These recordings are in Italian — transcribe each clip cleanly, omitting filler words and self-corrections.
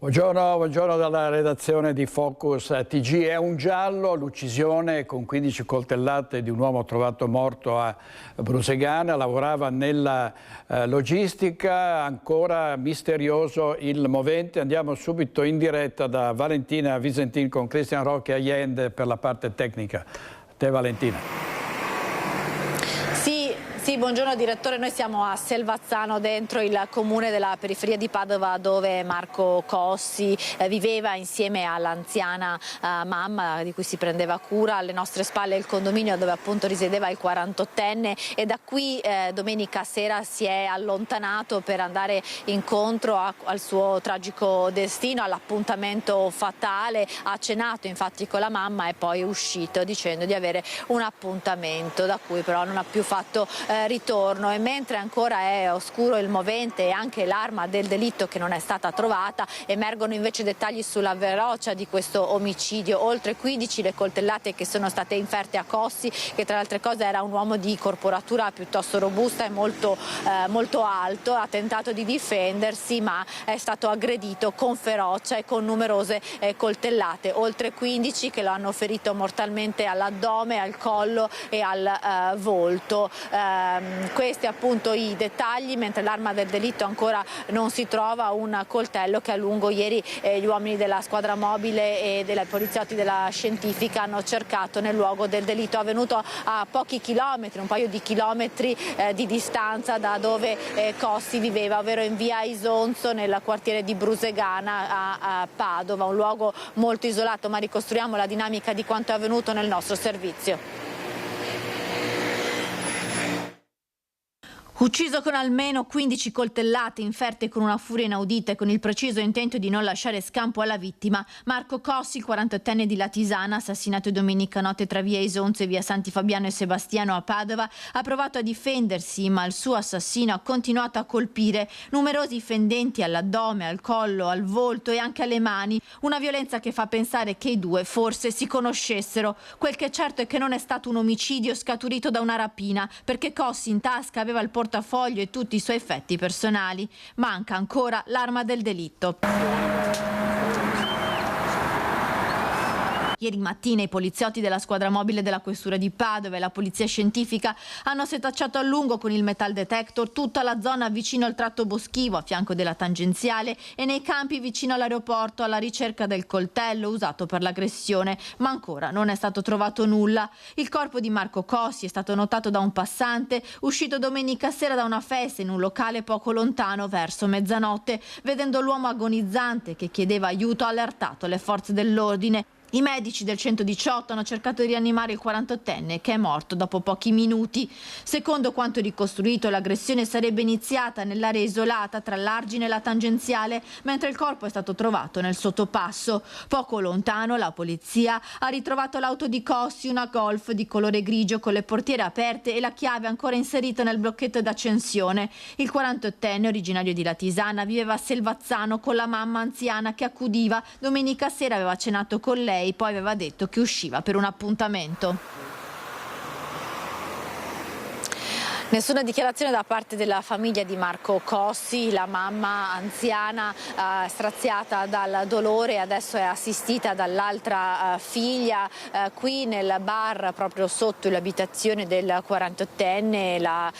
Buongiorno dalla redazione di Focus TG. È un giallo l'uccisione con 15 coltellate di un uomo trovato morto a Brusegana. Lavorava nella logistica, ancora misterioso il movente. Andiamo subito in diretta da Valentina Visentin con Cristian Roque Allende per la parte tecnica. A te Valentina. Sì, buongiorno direttore, noi siamo a Selvazzano, dentro il comune della periferia di Padova, dove Marco Cossi viveva insieme all'anziana mamma di cui si prendeva cura. Alle nostre spalle il condominio dove appunto risiedeva il 48enne, e da qui domenica sera si è allontanato per andare incontro al suo tragico destino, all'appuntamento fatale. Ha cenato infatti con la mamma e poi è uscito dicendo di avere un appuntamento da cui però non ha più fatto ritorno. E mentre ancora è oscuro il movente e anche l'arma del delitto che non è stata trovata, emergono invece dettagli sulla ferocia di questo omicidio. Oltre 15 le coltellate che sono state inferte a Cossi, che tra le altre cose era un uomo di corporatura piuttosto robusta e molto alto. Ha tentato di difendersi ma è stato aggredito con ferocia e con numerose coltellate, oltre 15 che lo hanno ferito mortalmente all'addome, al collo e al volto. Questi appunto i dettagli, mentre l'arma del delitto ancora non si trova, un coltello che a lungo ieri gli uomini della squadra mobile e dei poliziotti della scientifica hanno cercato nel luogo del delitto, avvenuto a pochi chilometri, un paio di chilometri di distanza da dove Cossi viveva, ovvero in via Isonzo nel quartiere di Brusegana a Padova, un luogo molto isolato, ma ricostruiamo la dinamica di quanto è avvenuto nel nostro servizio. Ucciso con almeno 15 coltellate inferte con una furia inaudita e con il preciso intento di non lasciare scampo alla vittima, Marco Cossi, il 48enne di Latisana, assassinato domenica notte tra via Isonzo e via Santi Fabiano e Sebastiano a Padova, ha provato a difendersi, ma il suo assassino ha continuato a colpire numerosi fendenti all'addome, al collo, al volto e anche alle mani, una violenza che fa pensare che i due forse si conoscessero. Quel che è certo è che non è stato un omicidio scaturito da una rapina, perché Cossi in tasca aveva il portafoglio e tutti i suoi effetti personali. Manca ancora l'arma del delitto. Ieri mattina i poliziotti della squadra mobile della questura di Padova e la polizia scientifica hanno setacciato a lungo con il metal detector tutta la zona vicino al tratto boschivo a fianco della tangenziale e nei campi vicino all'aeroporto alla ricerca del coltello usato per l'aggressione, ma ancora non è stato trovato nulla. Il corpo di Marco Cossi è stato notato da un passante uscito domenica sera da una festa in un locale poco lontano verso mezzanotte. Vedendo l'uomo agonizzante che chiedeva aiuto, ha allertato le forze dell'ordine. I medici del 118 hanno cercato di rianimare il 48enne, che è morto dopo pochi minuti. Secondo quanto ricostruito, l'aggressione sarebbe iniziata nell'area isolata tra l'Argine e la tangenziale, mentre il corpo è stato trovato nel sottopasso. Poco lontano la polizia ha ritrovato l'auto di Cossi, una Golf di colore grigio con le portiere aperte e la chiave ancora inserita nel blocchetto d'accensione. Il 48enne, originario di Latisana, viveva a Selvazzano con la mamma anziana che accudiva. Domenica sera aveva cenato con lei, poi aveva detto che usciva per un appuntamento. Nessuna dichiarazione da parte della famiglia di Marco Cossi, la mamma anziana straziata dal dolore adesso è assistita dall'altra figlia qui nel bar proprio sotto l'abitazione del 48enne. La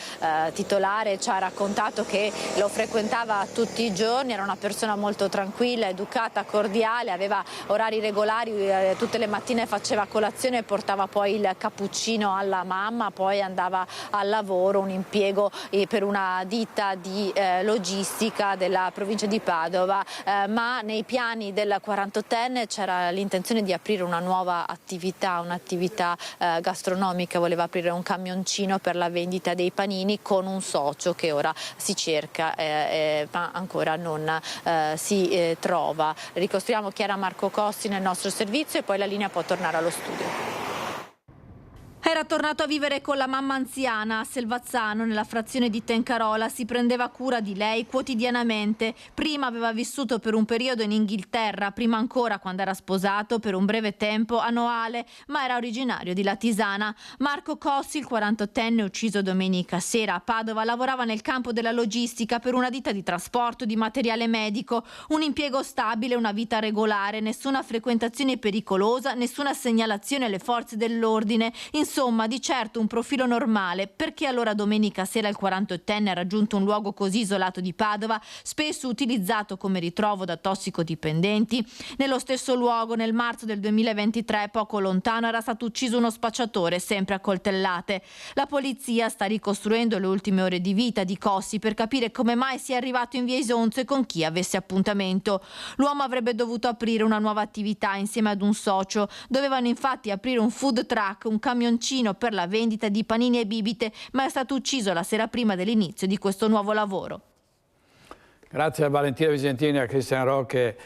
titolare ci ha raccontato che lo frequentava tutti i giorni, era una persona molto tranquilla, educata, cordiale, aveva orari regolari, tutte le mattine faceva colazione e portava poi il cappuccino alla mamma, poi andava al lavoro, un impiego per una ditta di logistica della provincia di Padova, ma nei piani del 48enne c'era l'intenzione di aprire una nuova attività, un'attività gastronomica. Voleva aprire un camioncino per la vendita dei panini con un socio che ora si cerca ma ancora non si trova. Ricostruiamo chi era Marco Cossi nel nostro servizio e poi la linea può tornare allo studio. Era tornato a vivere con la mamma anziana a Selvazzano, nella frazione di Tencarola. Si prendeva cura di lei quotidianamente. Prima aveva vissuto per un periodo in Inghilterra, prima ancora, quando era sposato, per un breve tempo a Noale, ma era originario di Latisana. Marco Cossi, il 48enne ucciso domenica sera a Padova, lavorava nel campo della logistica per una ditta di trasporto di materiale medico. Un impiego stabile, una vita regolare, nessuna frequentazione pericolosa, nessuna segnalazione alle forze dell'ordine. Insomma, di certo un profilo normale. Perché allora domenica sera il 48enne ha raggiunto un luogo così isolato di Padova, spesso utilizzato come ritrovo da tossicodipendenti? Nello stesso luogo, nel marzo del 2023, poco lontano, era stato ucciso uno spacciatore, sempre a coltellate. La polizia sta ricostruendo le ultime ore di vita di Cossi per capire come mai sia arrivato in via Isonzo e con chi avesse appuntamento. L'uomo avrebbe dovuto aprire una nuova attività insieme ad un socio. Dovevano infatti aprire un food truck, un camioncino per la vendita di panini e bibite, ma è stato ucciso la sera prima dell'inizio di questo nuovo lavoro. Grazie a Valentina Visentini e a Cristian Roque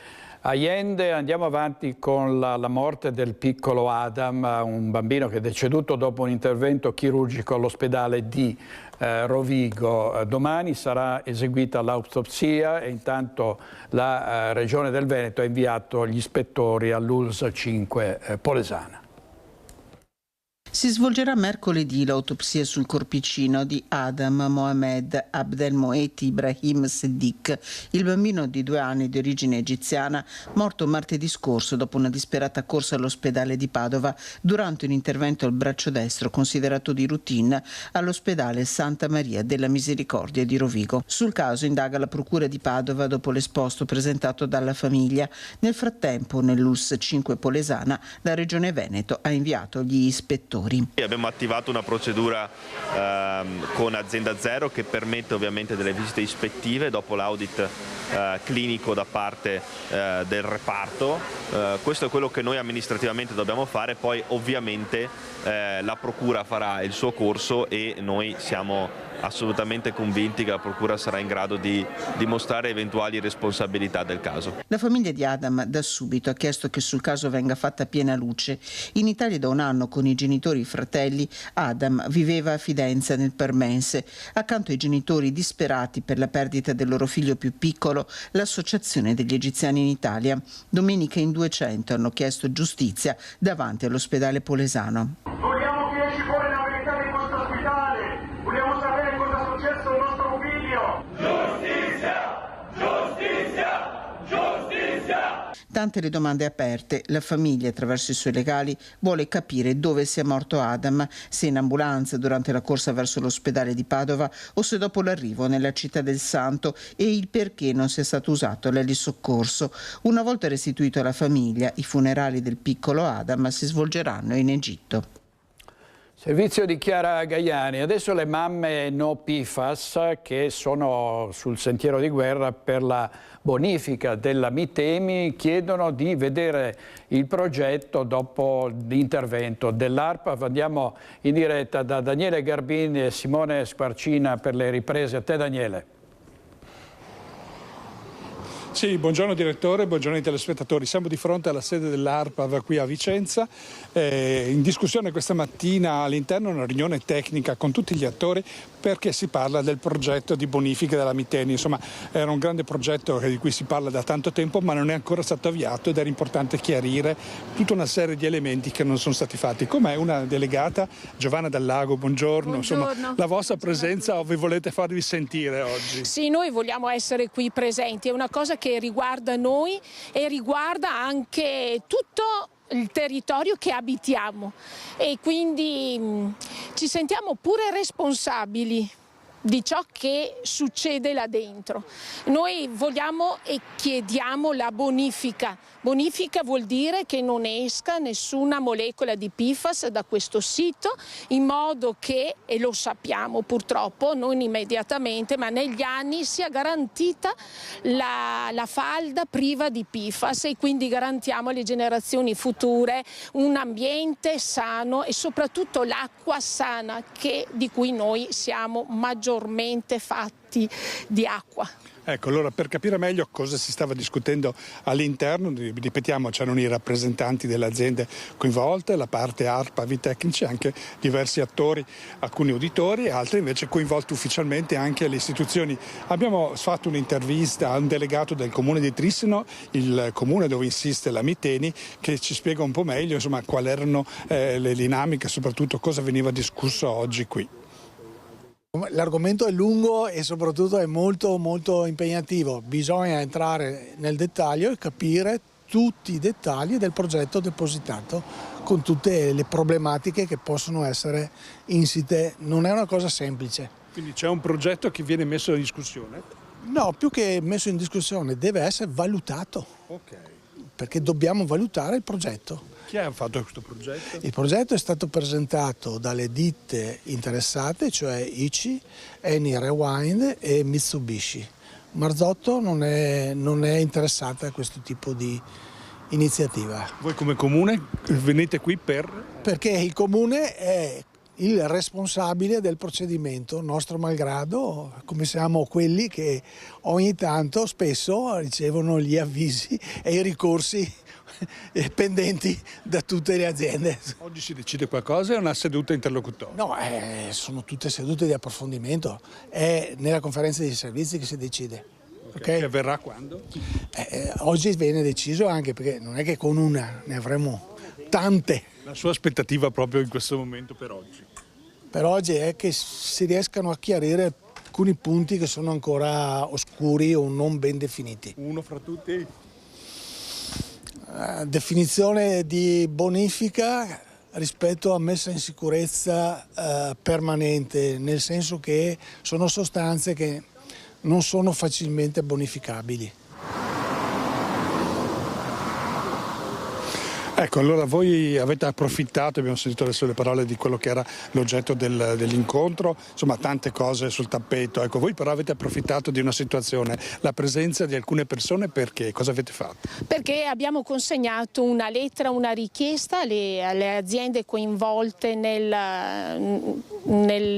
Allende. Andiamo avanti con la morte del piccolo Adam, un bambino che è deceduto dopo un intervento chirurgico all'ospedale di Rovigo. Domani sarà eseguita l'autopsia e intanto la Regione del Veneto ha inviato gli ispettori all'ULSS 5 Polesana. Si svolgerà mercoledì l'autopsia sul corpicino di Adam Mohamed Abdelmoeti Ibrahim Seddiq, il bambino di 2 anni di origine egiziana, morto martedì scorso dopo una disperata corsa all'ospedale di Padova durante un intervento al braccio destro considerato di routine all'ospedale Santa Maria della Misericordia di Rovigo. Sul caso indaga la procura di Padova dopo l'esposto presentato dalla famiglia. Nel frattempo, nell'ULSS 5 Polesana, la Regione Veneto ha inviato gli ispettori. Abbiamo attivato una procedura con Azienda Zero che permette ovviamente delle visite ispettive dopo l'audit clinico da parte del reparto. Questo è quello che noi amministrativamente dobbiamo fare, poi ovviamente la procura farà il suo corso e noi siamo assolutamente convinti che la procura sarà in grado di dimostrare eventuali responsabilità del caso. La famiglia di Adam da subito ha chiesto che sul caso venga fatta piena luce. In Italia da un anno con i genitori e i fratelli Adam viveva a Fidenza nel Permense. Accanto ai genitori disperati per la perdita del loro figlio più piccolo, l'Associazione degli Egiziani in Italia. Domenica in 200 hanno chiesto giustizia davanti all'ospedale polesano. Vogliamo che esci fuori la verità di questo ospedale. Vogliamo sapere cosa è successo al nostro figlio. Giustizia! Giustizia! Giustizia! Tante le domande aperte. La famiglia, attraverso i suoi legali, vuole capire dove sia morto Adam, se in ambulanza durante la corsa verso l'ospedale di Padova o se dopo l'arrivo nella città del Santo, e il perché non sia stato usato l'elisoccorso. Una volta restituito alla famiglia, i funerali del piccolo Adam si svolgeranno in Egitto. Servizio di Chiara Gaiani. Adesso le mamme no PFAS che sono sul sentiero di guerra per la bonifica della Mitemi chiedono di vedere il progetto dopo l'intervento dell'ARPAF. Andiamo in diretta da Daniele Garbini e Simone Squarcina per le riprese. A te Daniele. Sì, buongiorno direttore, buongiorno ai telespettatori. Siamo di fronte alla sede dell'ARPAV qui a Vicenza. In discussione questa mattina all'interno una riunione tecnica con tutti gli attori perché si parla del progetto di bonifica della Miteni. Insomma, era un grande progetto di cui si parla da tanto tempo ma non è ancora stato avviato ed era importante chiarire tutta una serie di elementi che non sono stati fatti. Com'è una delegata, Giovanna Dal Lago, buongiorno. Insomma, la vostra presenza vi volete farvi sentire oggi? Sì, noi vogliamo essere qui presenti, è una cosa che riguarda noi e riguarda anche tutto il territorio che abitiamo e quindi ci sentiamo pure responsabili di ciò che succede là dentro. Noi vogliamo e chiediamo la bonifica. Bonifica vuol dire che non esca nessuna molecola di PFAS da questo sito, in modo che, e lo sappiamo purtroppo, non immediatamente, ma negli anni sia garantita la falda priva di PFAS e quindi garantiamo alle generazioni future un ambiente sano e soprattutto l'acqua sana di cui noi siamo maggiormente maggiormente fatti di acqua. Ecco, allora per capire meglio cosa si stava discutendo all'interno, ripetiamo, c'erano i rappresentanti delle aziende coinvolte, la parte ARPA, Avitecnici, anche diversi attori, alcuni uditori e altri invece coinvolti ufficialmente anche le istituzioni. Abbiamo fatto un'intervista a un delegato del comune di Trissino, il comune dove insiste la Miteni, che ci spiega un po' meglio insomma quali erano le dinamiche, soprattutto cosa veniva discusso oggi qui. L'argomento è lungo e soprattutto è molto molto impegnativo, bisogna entrare nel dettaglio e capire tutti i dettagli del progetto depositato con tutte le problematiche che possono essere insite, non è una cosa semplice. Quindi c'è un progetto che viene messo in discussione? No, più che messo in discussione deve essere valutato, perché dobbiamo valutare il progetto. Chi ha fatto questo progetto? Il progetto è stato presentato dalle ditte interessate, cioè ICI, Eni Rewind e Mitsubishi. Marzotto non è interessata a questo tipo di iniziativa. Voi come comune venite qui per? Perché il comune è il responsabile del procedimento, nostro malgrado, come siamo quelli che ogni tanto spesso ricevono gli avvisi e i ricorsi pendenti da tutte le aziende. Oggi si decide qualcosa, è una seduta interlocutoria? No, sono tutte sedute di approfondimento, è nella conferenza dei servizi che si decide. Che avverrà quando? Oggi viene deciso anche perché non è che con una, ne avremo tante. La sua aspettativa proprio in questo momento per oggi? Per oggi è che si riescano a chiarire alcuni punti che sono ancora oscuri o non ben definiti. Uno fra tutti? Definizione di bonifica rispetto a messa in sicurezza permanente, nel senso che sono sostanze che non sono facilmente bonificabili. Ecco, allora voi avete approfittato, abbiamo sentito adesso le parole di quello che era l'oggetto dell'incontro, insomma tante cose sul tappeto, ecco, voi però avete approfittato di una situazione, la presenza di alcune persone, perché? Cosa avete fatto? Perché abbiamo consegnato una lettera, una richiesta alle aziende coinvolte nel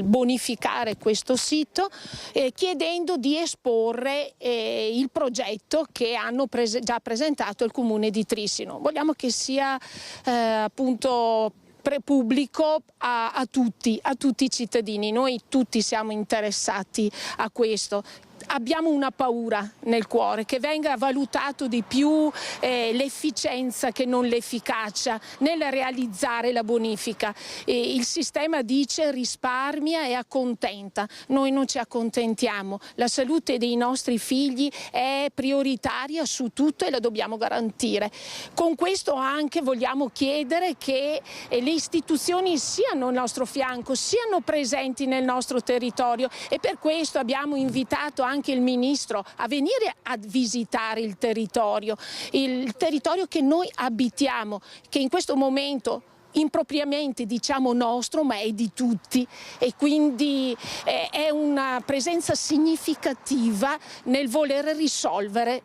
bonificare questo sito, chiedendo di esporre il progetto che hanno già presentato il comune di Trissino. Vogliamo che sia appunto pubblico a tutti i cittadini, noi tutti siamo interessati a questo. Abbiamo una paura nel cuore, che venga valutato di più l'efficienza che non l'efficacia nel realizzare la bonifica. Il sistema dice risparmia e accontenta, noi non ci accontentiamo, la salute dei nostri figli è prioritaria su tutto e la dobbiamo garantire. Con questo anche vogliamo chiedere che le istituzioni siano al nostro fianco, siano presenti nel nostro territorio e per questo abbiamo invitato anche il Ministro a venire a visitare il territorio che noi abitiamo, che in questo momento impropriamente diciamo nostro, ma è di tutti e quindi è una presenza significativa nel voler risolvere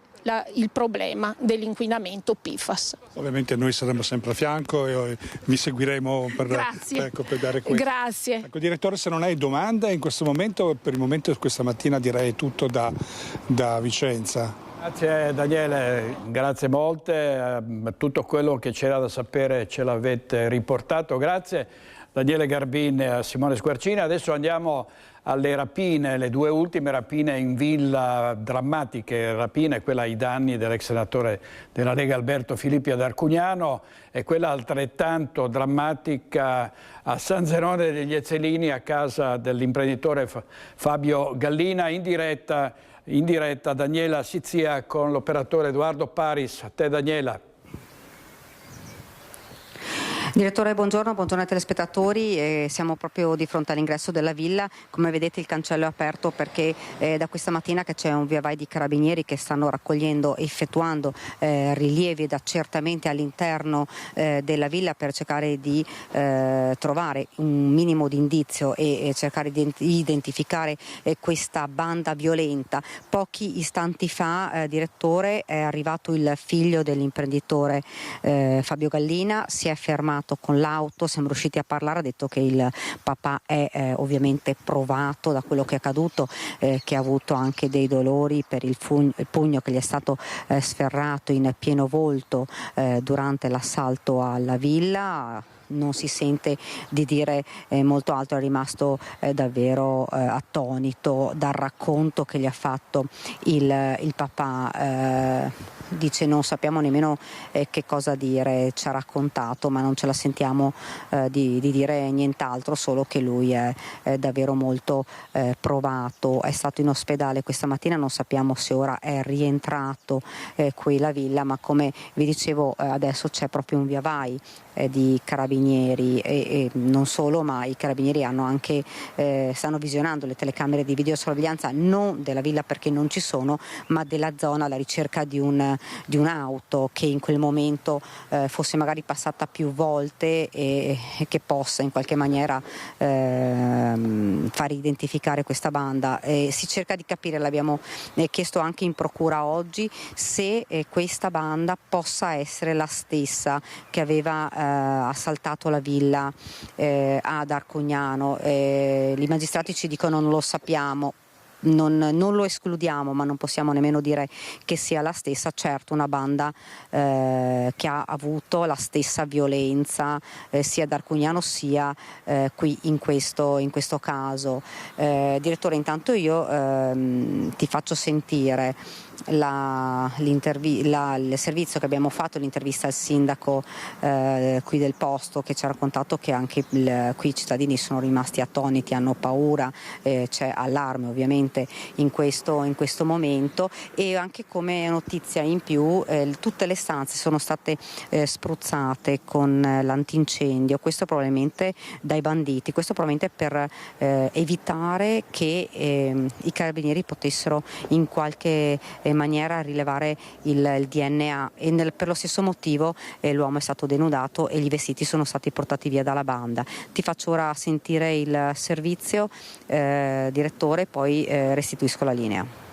il problema dell'inquinamento PFAS. Ovviamente noi saremo sempre a fianco e vi seguiremo per dare questo. Grazie. Ecco, direttore, se non hai domande in questo momento, per il momento questa mattina direi tutto da Vicenza. Grazie Daniele, grazie molte, tutto quello che c'era da sapere ce l'avete riportato, grazie Daniele Garbin e a Simone Squarcini. Adesso andiamo alle rapine, le due ultime rapine in villa, drammatiche rapine, quella ai danni dell'ex senatore della Lega Alberto Filippi ad Arcugnano e quella altrettanto drammatica a San Zenone degli Ezzelini a casa dell'imprenditore Fabio Gallina. In diretta Daniela Sizia con l'operatore Edoardo Paris. A te Daniela. Direttore, buongiorno ai telespettatori. Siamo proprio di fronte all'ingresso della villa. Come vedete il cancello è aperto perché da questa mattina che c'è un via vai di carabinieri che stanno raccogliendo e effettuando rilievi ed accertamenti all'interno della villa per cercare di trovare un minimo di indizio e cercare di identificare questa banda violenta. Pochi istanti fa, direttore, è arrivato il figlio dell'imprenditore Fabio Gallina, si è fermato arrivato con l'auto, siamo riusciti a parlare, ha detto che il papà è ovviamente provato da quello che è accaduto, che ha avuto anche dei dolori per il pugno che gli è stato sferrato in pieno volto durante l'assalto alla villa. Non si sente di dire molto altro, è rimasto davvero attonito dal racconto che gli ha fatto il papà. Dice non sappiamo nemmeno che cosa dire, ci ha raccontato, ma non ce la sentiamo di dire nient'altro, solo che lui è davvero molto provato. È stato in ospedale questa mattina, non sappiamo se ora è rientrato qui alla villa, ma come vi dicevo adesso c'è proprio un via vai di carabinieri e non solo, ma i carabinieri hanno anche stanno visionando le telecamere di videosorveglianza, non della villa perché non ci sono, ma della zona alla ricerca di un'auto che in quel momento fosse magari passata più volte e che possa in qualche maniera far identificare questa banda. Si cerca di capire, l'abbiamo chiesto anche in procura oggi, se questa banda possa essere la stessa che aveva assaltato la villa ad Arcognano. I magistrati ci dicono non lo sappiamo. Non lo escludiamo, ma non possiamo nemmeno dire che sia la stessa. Certo, una banda che ha avuto la stessa violenza sia ad Arcognano sia qui in questo caso. Direttore, intanto io ti faccio sentire il servizio che abbiamo fatto, l'intervista al sindaco qui del posto, che ci ha raccontato che anche qui i cittadini sono rimasti attoniti, hanno paura, c'è allarme ovviamente in questo momento, e anche come notizia in più tutte le stanze sono state spruzzate con l'antincendio, questo probabilmente dai banditi, questo probabilmente per evitare che i carabinieri potessero in qualche maniera rilevare il DNA, e per lo stesso motivo l'uomo è stato denudato e i vestiti sono stati portati via dalla banda. Ti faccio ora sentire il servizio, direttore, poi restituisco la linea.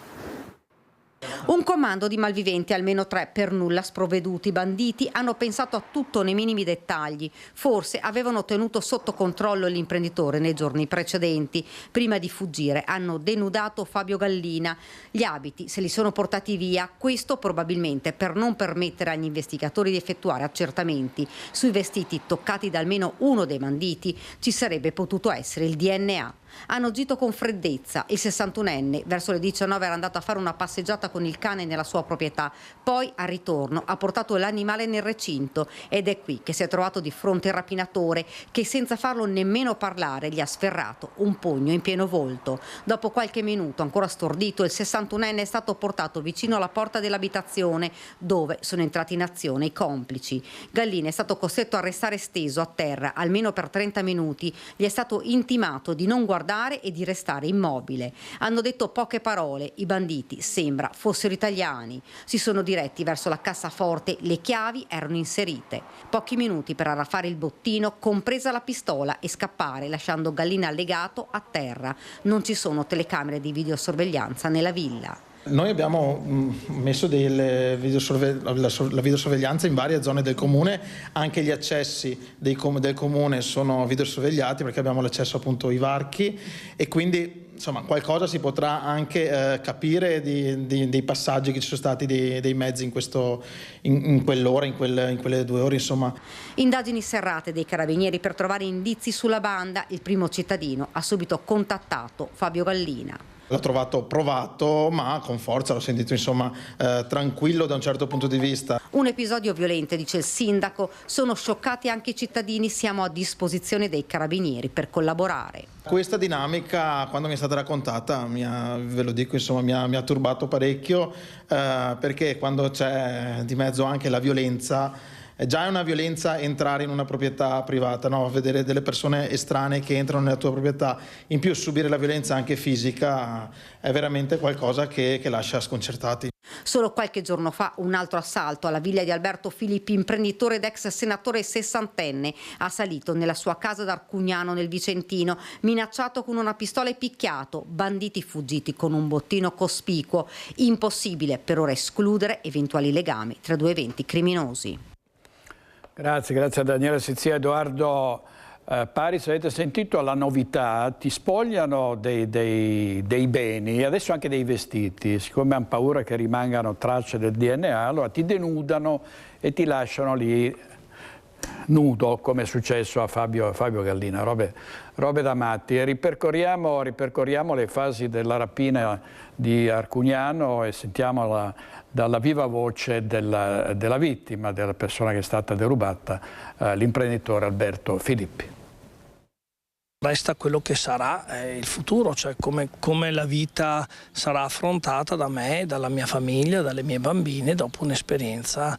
Un comando di malviventi, almeno 3 per nulla sprovveduti. I banditi hanno pensato a tutto nei minimi dettagli. Forse avevano tenuto sotto controllo l'imprenditore nei giorni precedenti. Prima di fuggire hanno denudato Fabio Gallina. Gli abiti se li sono portati via, questo probabilmente per non permettere agli investigatori di effettuare accertamenti sui vestiti toccati da almeno uno dei banditi. Ci sarebbe potuto essere il DNA. Hanno agito con freddezza. Il 61enne verso le 19 era andato a fare una passeggiata con il cane nella sua proprietà, poi al ritorno ha portato l'animale nel recinto ed è qui che si è trovato di fronte il rapinatore che, senza farlo nemmeno parlare, gli ha sferrato un pugno in pieno volto. Dopo qualche minuto, ancora stordito, il 61enne è stato portato vicino alla porta dell'abitazione dove sono entrati in azione i complici. Gallina è stato costretto a restare steso a terra almeno per 30 minuti, gli è stato intimato di non guardare e di restare immobile. Hanno detto poche parole, i banditi sembra fossero italiani. Si sono diretti verso la cassaforte, le chiavi erano inserite. Pochi minuti per arraffare il bottino, compresa la pistola, e scappare lasciando Gallina legato a terra. Non ci sono telecamere di videosorveglianza nella villa. Noi abbiamo messo la videosorveglianza in varie zone del comune, anche gli accessi del comune sono videosorvegliati perché abbiamo l'accesso appunto ai varchi, e quindi insomma qualcosa si potrà anche capire dei passaggi che ci sono stati dei mezzi in quell'ora, in quelle 2 ore insomma. Indagini serrate dei carabinieri per trovare indizi sulla banda. Il primo cittadino ha subito contattato Fabio Gallina. L'ho trovato provato, ma con forza, l'ho sentito insomma tranquillo da un certo punto di vista. Un episodio violento, dice il sindaco, sono scioccati anche i cittadini, siamo a disposizione dei carabinieri per collaborare. Questa dinamica, quando mi è stata raccontata, ve lo dico, insomma, mi ha turbato parecchio, perché quando c'è di mezzo anche la violenza, già è una violenza entrare in una proprietà privata, no? Vedere delle persone estranee che entrano nella tua proprietà, in più subire la violenza anche fisica, è veramente qualcosa che lascia sconcertati. Solo qualche giorno fa un altro assalto alla villa di Alberto Filippi, imprenditore ed ex senatore 60enne, ha salito nella sua casa d'Arcugnano nel Vicentino, minacciato con una pistola e picchiato, banditi fuggiti con un bottino cospicuo. Impossibile per ora escludere eventuali legami tra 2 eventi criminosi. Grazie a Daniele Sizia. Edoardo Paris, avete sentito la novità? Ti spogliano dei beni e adesso anche dei vestiti, siccome hanno paura che rimangano tracce del DNA, allora ti denudano e ti lasciano lì nudo, come è successo a Fabio Gallina, robe da matti. E ripercorriamo le fasi della rapina di Arcugnano e sentiamo dalla viva voce della vittima, della persona che è stata derubata, l'imprenditore Alberto Filippi. Resta quello che sarà il futuro, cioè come la vita sarà affrontata da me, dalla mia famiglia, dalle mie bambine dopo un'esperienza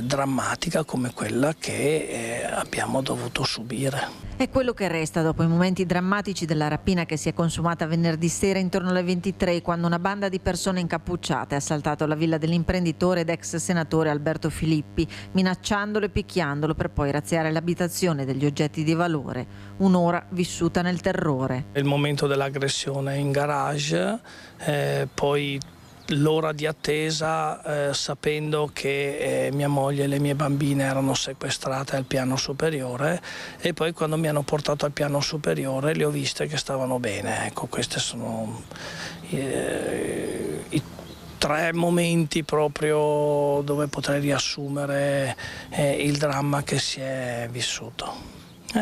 drammatica come quella che abbiamo dovuto subire. È quello che resta dopo i momenti drammatici della rapina che si è consumata venerdì sera intorno alle 23, quando una banda di persone incappucciate ha assaltato la villa dell'imprenditore ed ex senatore Alberto Filippi, minacciandolo e picchiandolo per poi razziare l'abitazione degli oggetti di valore. Un'ora vissuta nel terrore. Il momento dell'aggressione in garage, poi l'ora di attesa sapendo che mia moglie e le mie bambine erano sequestrate al piano superiore, e poi quando mi hanno portato al piano superiore le ho viste che stavano bene. Ecco, questi sono i 3 momenti proprio dove potrei riassumere il dramma che si è vissuto.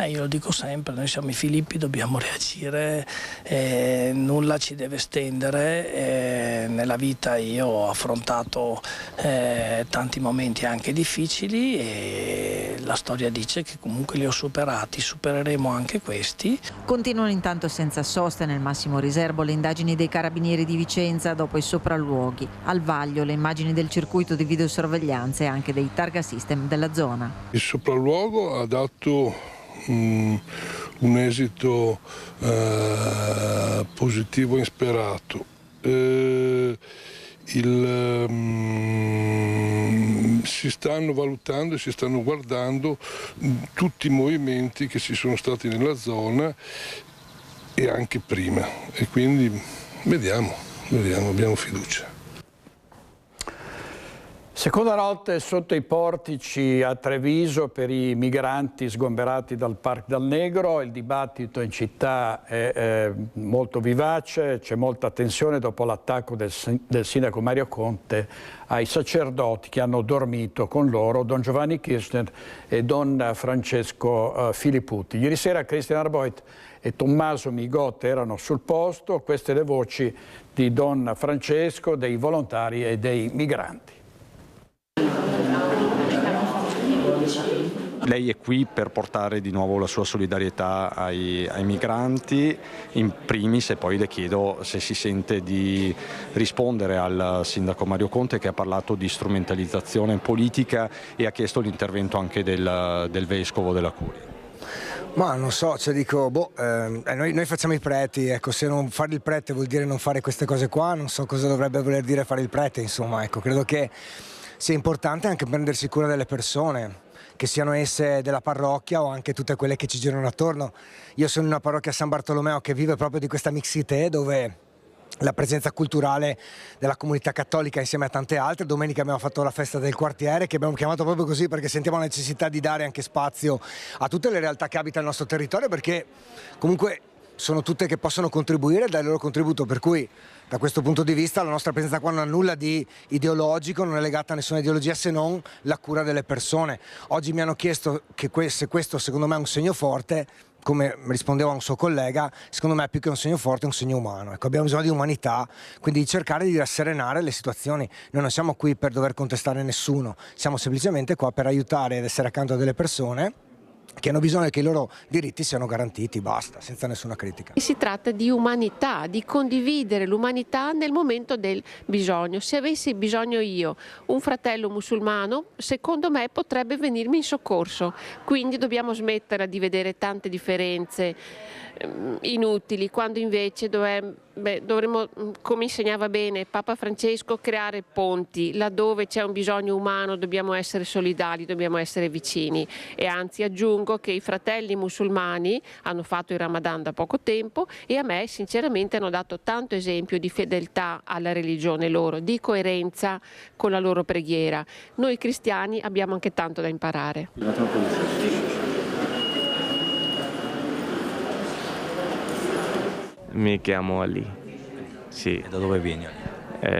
Io lo dico sempre, noi siamo i Filippi, dobbiamo reagire, nulla ci deve stendere. Nella vita io ho affrontato tanti momenti anche difficili e la storia dice che comunque li ho superati, supereremo anche questi. Continuano intanto senza sosta nel massimo riservo le indagini dei carabinieri di Vicenza dopo i sopralluoghi. Al vaglio le immagini del circuito di videosorveglianza e anche dei targa system della zona. Il sopralluogo ha dato un esito positivo insperato. Si stanno valutando e si stanno guardando tutti i movimenti che ci sono stati nella zona e anche prima, e quindi vediamo, abbiamo fiducia. Seconda notte sotto i portici a Treviso per i migranti sgomberati dal Parc del Negro. Il dibattito in città è molto vivace, c'è molta tensione dopo l'attacco del sindaco Mario Conte ai sacerdoti che hanno dormito con loro, Don Giovanni Kirchner e Don Francesco Filipputi. Ieri sera Christian Arboit e Tommaso Migotte erano sul posto, queste le voci di Don Francesco, dei volontari e dei migranti. Lei è qui per portare di nuovo la sua solidarietà ai migranti, in primis, e poi le chiedo se si sente di rispondere al sindaco Mario Conte, che ha parlato di strumentalizzazione politica e ha chiesto l'intervento anche del vescovo della Curia. Ma non so, cioè dico, noi facciamo i preti, ecco, se non fare il prete vuol dire non fare queste cose qua, non so cosa dovrebbe voler dire fare il prete, insomma, ecco, credo che sia importante anche prendersi cura delle persone, che siano esse della parrocchia o anche tutte quelle che ci girano attorno. Io sono in una parrocchia a San Bartolomeo che vive proprio di questa mixité, dove la presenza culturale della comunità cattolica insieme a tante altre. Domenica abbiamo fatto la festa del quartiere, che abbiamo chiamato proprio così perché sentiamo la necessità di dare anche spazio a tutte le realtà che abitano il nostro territorio, perché comunque sono tutte che possono contribuire e dare il loro contributo, per cui da questo punto di vista la nostra presenza qua non ha nulla di ideologico, non è legata a nessuna ideologia se non la cura delle persone. Oggi mi hanno chiesto che se questo secondo me è un segno forte, come rispondevo a un suo collega, secondo me più che un segno forte è un segno umano. Ecco, abbiamo bisogno di umanità, quindi di cercare di rasserenare le situazioni. Noi non siamo qui per dover contestare nessuno, siamo semplicemente qua per aiutare ed essere accanto a delle persone che hanno bisogno che i loro diritti siano garantiti, basta, senza nessuna critica. Si tratta di umanità, di condividere l'umanità nel momento del bisogno. Se avessi bisogno io, un fratello musulmano, secondo me potrebbe venirmi in soccorso, quindi dobbiamo smettere di vedere tante differenze inutili, quando invece dovremmo, come insegnava bene Papa Francesco, creare ponti. Laddove c'è un bisogno umano dobbiamo essere solidali, dobbiamo essere vicini, e anzi aggiungo aggiungo che i fratelli musulmani hanno fatto il Ramadan da poco tempo e a me sinceramente hanno dato tanto esempio di fedeltà alla religione loro, di coerenza con la loro preghiera. Noi cristiani abbiamo anche tanto da imparare. Mi chiamo Ali. Sì. E da dove vieni?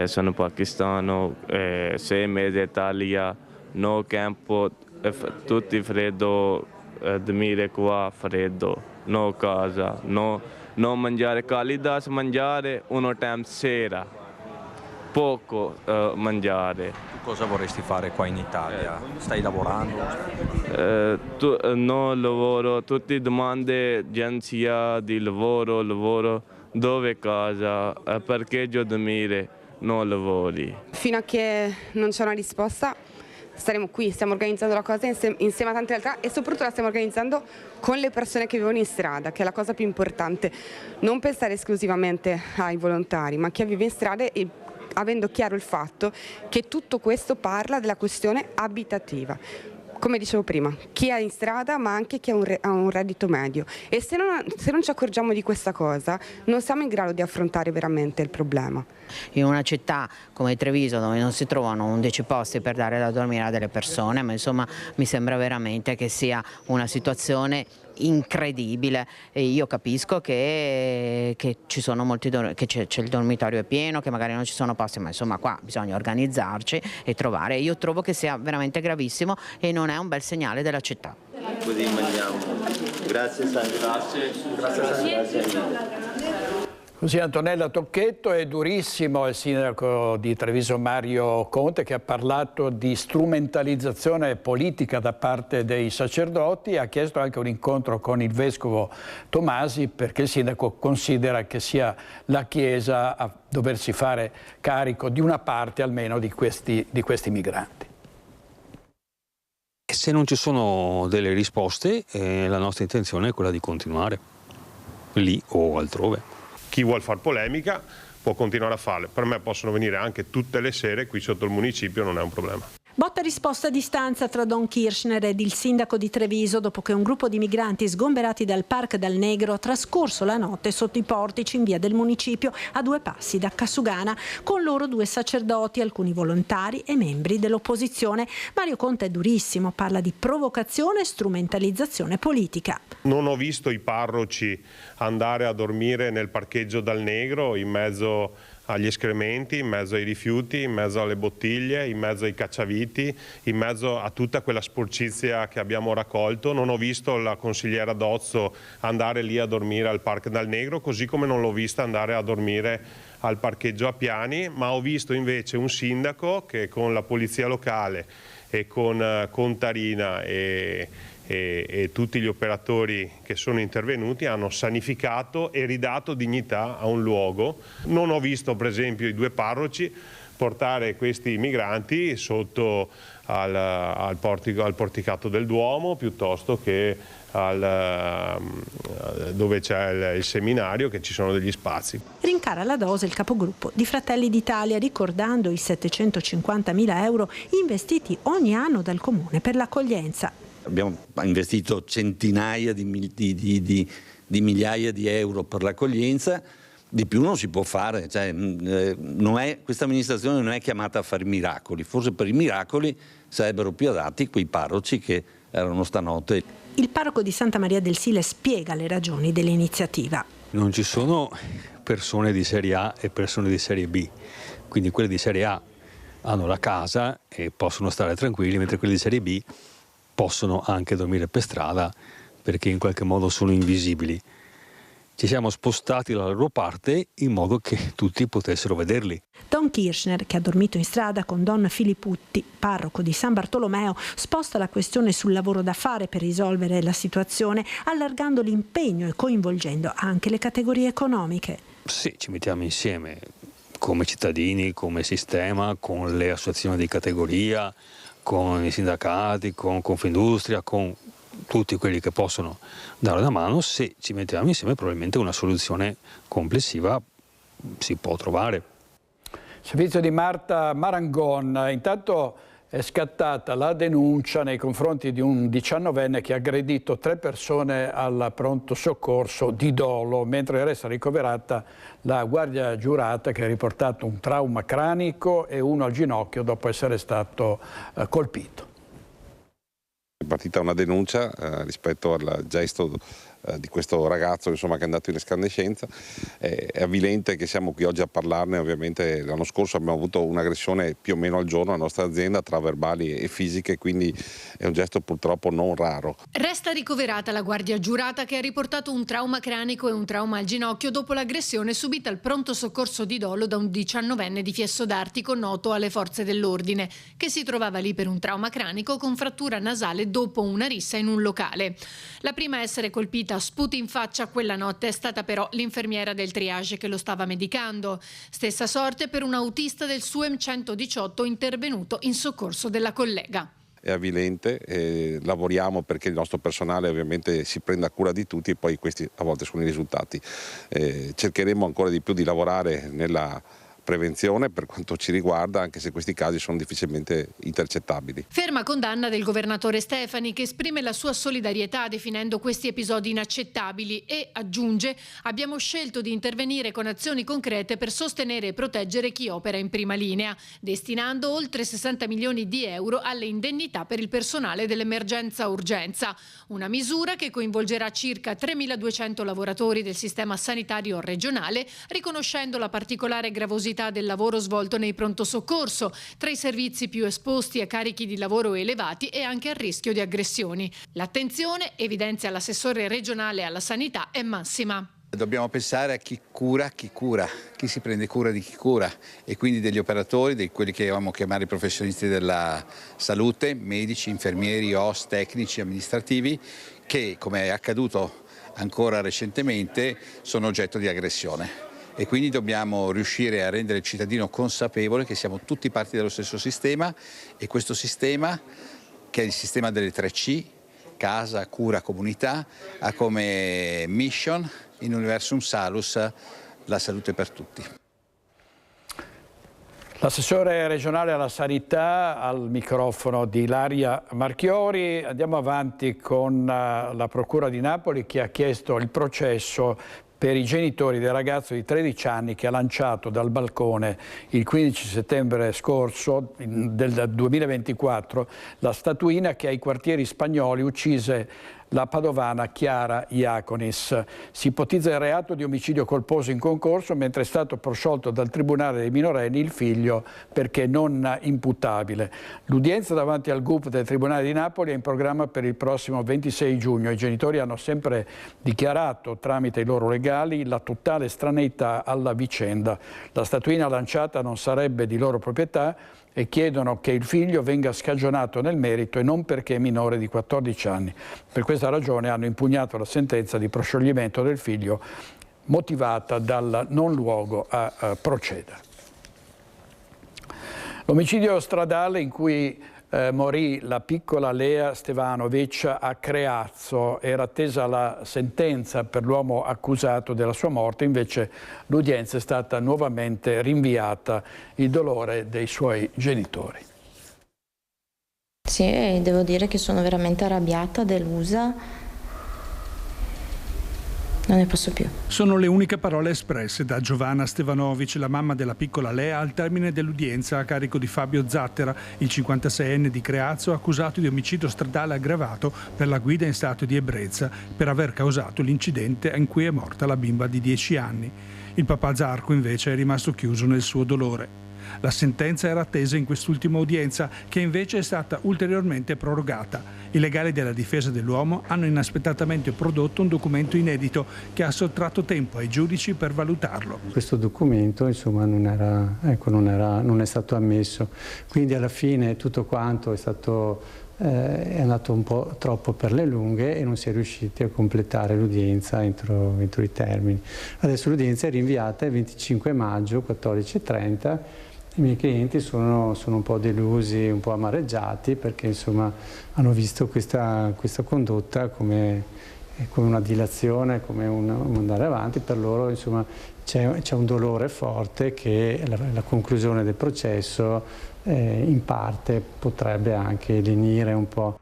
Sono pakistano, 6 mesi in Italia, no campo, tutti freddo, dormire qua freddo, no casa, no mangiare calidas, mangiare uno time sera, poco mangiare. Tu cosa vorresti fare qua in Italia? Stai lavorando? No lavoro, tutte domande, agenzia di lavoro, dove casa, parcheggio dormire, no lavori. Fino a che non c'è una risposta staremo qui, stiamo organizzando la cosa insieme a tante realtà e soprattutto la stiamo organizzando con le persone che vivono in strada, che è la cosa più importante, non pensare esclusivamente ai volontari, ma chi vive in strada e avendo chiaro il fatto che tutto questo parla della questione abitativa. Come dicevo prima, chi è in strada ma anche chi ha un reddito medio e se non ci accorgiamo di questa cosa non siamo in grado di affrontare veramente il problema. In una città come Treviso dove non si trovano 11 posti per dare da dormire a delle persone, ma insomma mi sembra veramente che sia una situazione incredibile e io capisco che ci sono molti che c'è il dormitorio è pieno, che magari non ci sono posti, ma insomma qua bisogna organizzarci e trovare. Io trovo che sia veramente gravissimo e non è un bel segnale della città. Così mangiamo. Grazie Sandra. Grazie. Così Antonella Tocchetto. È durissimo il sindaco di Treviso Mario Conte che ha parlato di strumentalizzazione politica da parte dei sacerdoti, ha chiesto anche un incontro con il vescovo Tomasi perché il sindaco considera che sia la Chiesa a doversi fare carico di una parte almeno di questi migranti. Se non ci sono delle risposte, la nostra intenzione è quella di continuare lì o altrove. Chi vuol far polemica può continuare a farle. Per me possono venire anche tutte le sere qui sotto il municipio, non è un problema. Botta risposta a distanza tra Don Kirchner ed il sindaco di Treviso dopo che un gruppo di migranti sgomberati dal Park dal Negro ha trascorso la notte sotto i portici in via del municipio a 2 passi da Cassugana, con loro 2 sacerdoti, alcuni volontari e membri dell'opposizione. Mario Conte è durissimo, parla di provocazione e strumentalizzazione politica. Non ho visto i parroci andare a dormire nel parcheggio dal Negro in mezzo agli escrementi, in mezzo ai rifiuti, in mezzo alle bottiglie, in mezzo ai cacciaviti, in mezzo a tutta quella sporcizia che abbiamo raccolto. Non ho visto la consigliera Dozzo andare lì a dormire al Park dal Negro, così come non l'ho vista andare a dormire al parcheggio a Piani, ma ho visto invece un sindaco che con la polizia locale e con Contarina e tutti gli operatori che sono intervenuti hanno sanificato e ridato dignità a un luogo. Non ho visto per esempio i 2 parroci portare questi migranti sotto al porticato del Duomo piuttosto che dove c'è il seminario, che ci sono degli spazi. Rincara la dose il capogruppo di Fratelli d'Italia, ricordando i 750.000 euro investiti ogni anno dal Comune per l'accoglienza. Abbiamo investito centinaia di migliaia di euro per l'accoglienza, di più non si può fare, cioè, questa amministrazione non è chiamata a fare miracoli, forse per i miracoli sarebbero più adatti quei parroci che erano stanotte. Il parroco di Santa Maria del Sile spiega le ragioni dell'iniziativa. Non ci sono persone di serie A e persone di serie B, quindi quelle di serie A hanno la casa e possono stare tranquilli, mentre quelli di serie B possono anche dormire per strada perché in qualche modo sono invisibili. Ci siamo spostati dalla loro parte in modo che tutti potessero vederli. Don Kirchner, che ha dormito in strada con Don Filipputti, parroco di San Bartolomeo, sposta la questione sul lavoro da fare per risolvere la situazione, allargando l'impegno e coinvolgendo anche le categorie economiche. Sì, ci mettiamo insieme come cittadini, come sistema, con le associazioni di categoria, con i sindacati, con Confindustria, con tutti quelli che possono dare una mano. Se ci mettiamo insieme probabilmente una soluzione complessiva si può trovare. Servizio di Marta Marangon. Intanto è scattata la denuncia nei confronti di un 19enne che ha aggredito 3 persone al pronto soccorso di Dolo, mentre resta ricoverata la guardia giurata che ha riportato un trauma cranico e uno al ginocchio dopo essere stato colpito. È partita una denuncia rispetto al gesto di questo ragazzo, insomma, che è andato in escandescenza. È avvilente che siamo qui oggi a parlarne. Ovviamente l'anno scorso abbiamo avuto un'aggressione più o meno al giorno alla nostra azienda tra verbali e fisiche, quindi è un gesto purtroppo non raro. Resta ricoverata la guardia giurata che ha riportato un trauma cranico e un trauma al ginocchio dopo l'aggressione subita al pronto soccorso di Dolo da un 19enne di Fiesso d'Artico noto alle forze dell'ordine, che si trovava lì per un trauma cranico con frattura nasale dopo una rissa in un locale. La prima a essere colpita a sputi in faccia quella notte è stata però l'infermiera del triage che lo stava medicando. Stessa sorte per un autista del SUEM 118 intervenuto in soccorso della collega. È avvilente, lavoriamo perché il nostro personale ovviamente si prenda cura di tutti e poi questi a volte sono i risultati. Cercheremo ancora di più di lavorare nella prevenzione per quanto ci riguarda, anche se questi casi sono difficilmente intercettabili. Ferma condanna del governatore Stefani, che esprime la sua solidarietà definendo questi episodi inaccettabili e aggiunge: abbiamo scelto di intervenire con azioni concrete per sostenere e proteggere chi opera in prima linea, destinando oltre 60 milioni di euro alle indennità per il personale dell'emergenza urgenza, una misura che coinvolgerà circa 3.200 lavoratori del sistema sanitario regionale, riconoscendo la particolare gravosità del lavoro svolto nei pronto soccorso, tra i servizi più esposti a carichi di lavoro elevati e anche al rischio di aggressioni. L'attenzione, evidenzia l'assessore regionale alla sanità, è massima. Dobbiamo pensare a chi cura, chi si prende cura di chi cura, e quindi degli operatori, di quelli che avevamo chiamare i professionisti della salute, medici, infermieri, OS, tecnici, amministrativi, che, come è accaduto ancora recentemente, sono oggetto di aggressione. E quindi dobbiamo riuscire a rendere il cittadino consapevole che siamo tutti parti dello stesso sistema, e questo sistema, che è il sistema delle 3C, casa, cura, comunità, ha come mission in Universum Salus la salute per tutti. L'assessore regionale alla sanità al microfono di Ilaria Marchiori. Andiamo avanti con la Procura di Napoli, che ha chiesto il processo per i genitori del ragazzo di 13 anni che ha lanciato dal balcone il 15 settembre scorso del 2024 la statuina che ai quartieri spagnoli uccise la padovana Chiara Iaconis. Si ipotizza il reato di omicidio colposo in concorso, mentre è stato prosciolto dal Tribunale dei minorenni il figlio perché non imputabile. L'udienza davanti al GUP del Tribunale di Napoli è in programma per il prossimo 26 giugno. I genitori hanno sempre dichiarato tramite i loro legali la totale estraneità alla vicenda. La statuina lanciata non sarebbe di loro proprietà e chiedono che il figlio venga scagionato nel merito e non perché è minore di 14 anni. Per questa ragione hanno impugnato la sentenza di proscioglimento del figlio motivata dal non luogo a procedere. L'omicidio stradale in cui morì la piccola Lea Stevanovic a Creazzo, era attesa la sentenza per l'uomo accusato della sua morte, invece l'udienza è stata nuovamente rinviata, il dolore dei suoi genitori. Sì, devo dire che sono veramente arrabbiata, delusa. Non ne posso più. Sono le uniche parole espresse da Giovanna Stevanovic, la mamma della piccola Lea, al termine dell'udienza a carico di Fabio Zattera, il 56enne di Creazzo, accusato di omicidio stradale aggravato per la guida in stato di ebbrezza per aver causato l'incidente in cui è morta la bimba di 10 anni. Il papà Zarco invece è rimasto chiuso nel suo dolore. La sentenza era attesa in quest'ultima udienza, che invece è stata ulteriormente prorogata. I legali della difesa dell'uomo hanno inaspettatamente prodotto un documento inedito che ha sottratto tempo ai giudici per valutarlo. Questo documento insomma non è stato ammesso, quindi alla fine tutto quanto è andato un po' troppo per le lunghe e non si è riusciti a completare l'udienza entro i termini. Adesso l'udienza è rinviata il 25 maggio 14:30. I miei clienti sono un po' delusi, un po' amareggiati, perché insomma hanno visto questa condotta come come una dilazione, come un andare avanti. Per loro insomma c'è un dolore forte che la conclusione del processo in parte potrebbe anche lenire un po'.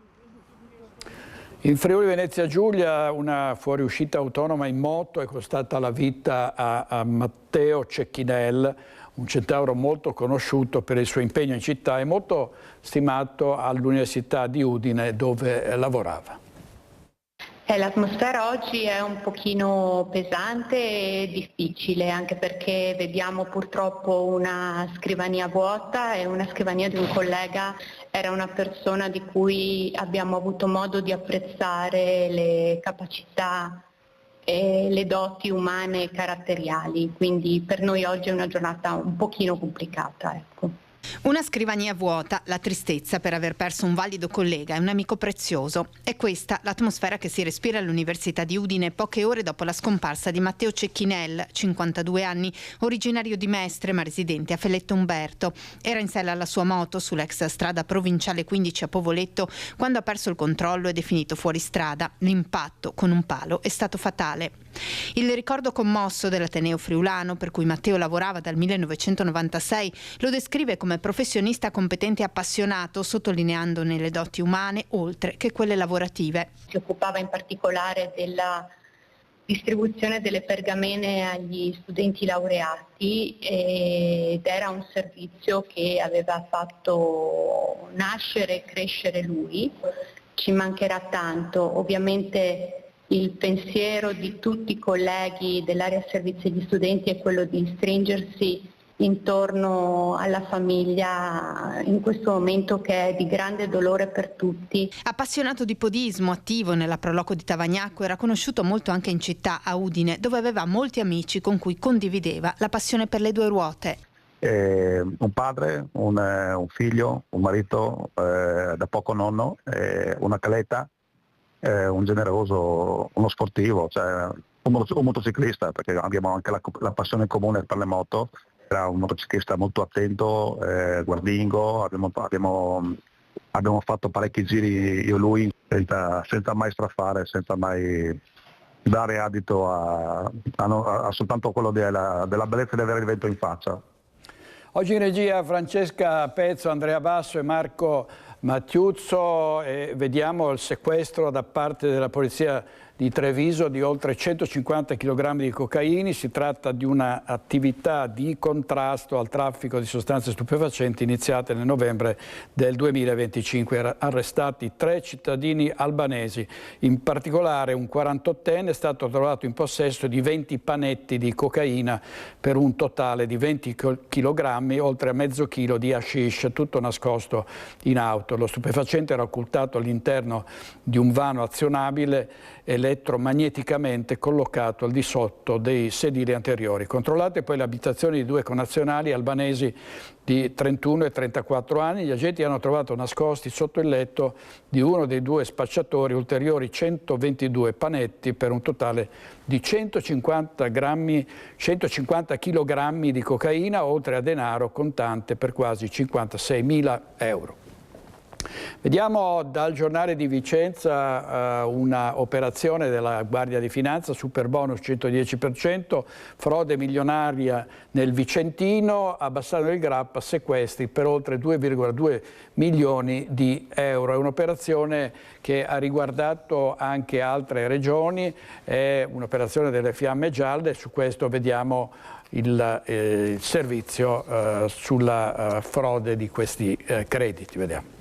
In Friuli Venezia Giulia una fuoriuscita autonoma in moto è costata la vita a Matteo Cecchinel, un centauro molto conosciuto per il suo impegno in città e molto stimato all'Università di Udine dove lavorava. L'atmosfera oggi è un pochino pesante e difficile, anche perché vediamo purtroppo una scrivania vuota e una scrivania di un collega. Era una persona di cui abbiamo avuto modo di apprezzare le capacità e le doti umane e caratteriali, quindi per noi oggi è una giornata un pochino complicata, ecco. Una scrivania vuota, la tristezza per aver perso un valido collega e un amico prezioso. È questa l'atmosfera che si respira all'Università di Udine poche ore dopo la scomparsa di Matteo Cecchinel, 52 anni, originario di Mestre ma residente a Feletto Umberto. Era in sella alla sua moto sull'ex strada provinciale 15 a Povoletto quando ha perso il controllo ed è finito fuori strada. L'impatto con un palo è stato fatale. Il ricordo commosso dell'Ateneo friulano, per cui Matteo lavorava dal 1996, lo descrive come professionista competente e appassionato, sottolineandone le doti umane oltre che quelle lavorative. Si occupava in particolare della distribuzione delle pergamene agli studenti laureati ed era un servizio che aveva fatto nascere e crescere lui. Ci mancherà tanto, ovviamente. Il pensiero di tutti i colleghi dell'area servizi agli studenti è quello di stringersi intorno alla famiglia in questo momento che è di grande dolore per tutti. Appassionato di podismo, attivo nella Proloco di Tavagnacco, era conosciuto molto anche in città, a Udine, dove aveva molti amici con cui condivideva la passione per le due ruote. Un padre, un figlio, un marito, da poco nonno, una caletta. Un generoso, uno sportivo, cioè un motociclista, perché abbiamo anche la passione comune per le moto. Era un motociclista molto attento, guardingo, abbiamo fatto parecchi giri io e lui senza mai strafare, senza mai dare adito a soltanto quello della bellezza di avere il vento in faccia. Oggi in regia Francesca Pezzo, Andrea Basso e Marco Mattiuzzo, e vediamo il sequestro da parte della polizia di Treviso di oltre 150 kg di cocaina. Si tratta di un'attività di contrasto al traffico di sostanze stupefacenti iniziata nel novembre del 2025. Arrestati 3 cittadini albanesi, in particolare un 48enne è stato trovato in possesso di 20 panetti di cocaina per un totale di 20 kg, oltre a mezzo chilo di hashish, tutto nascosto in auto. Lo stupefacente era occultato all'interno di un vano azionabile elettromagneticamente collocato al di sotto dei sedili anteriori. Controllate poi le abitazioni di 2 connazionali albanesi di 31 e 34 anni. Gli agenti hanno trovato nascosti sotto il letto di uno dei 2 spacciatori ulteriori 122 panetti per un totale di 150 kg di cocaina, oltre a denaro contante per quasi 56.000 euro. Vediamo dal giornale di Vicenza una operazione della Guardia di Finanza, Superbonus 110%, frode milionaria nel Vicentino, a Bassano del Grappa sequestri per oltre 2,2 milioni di euro. È un'operazione che ha riguardato anche altre regioni, è un'operazione delle Fiamme Gialle, su questo vediamo il servizio sulla frode di questi crediti. Vediamo.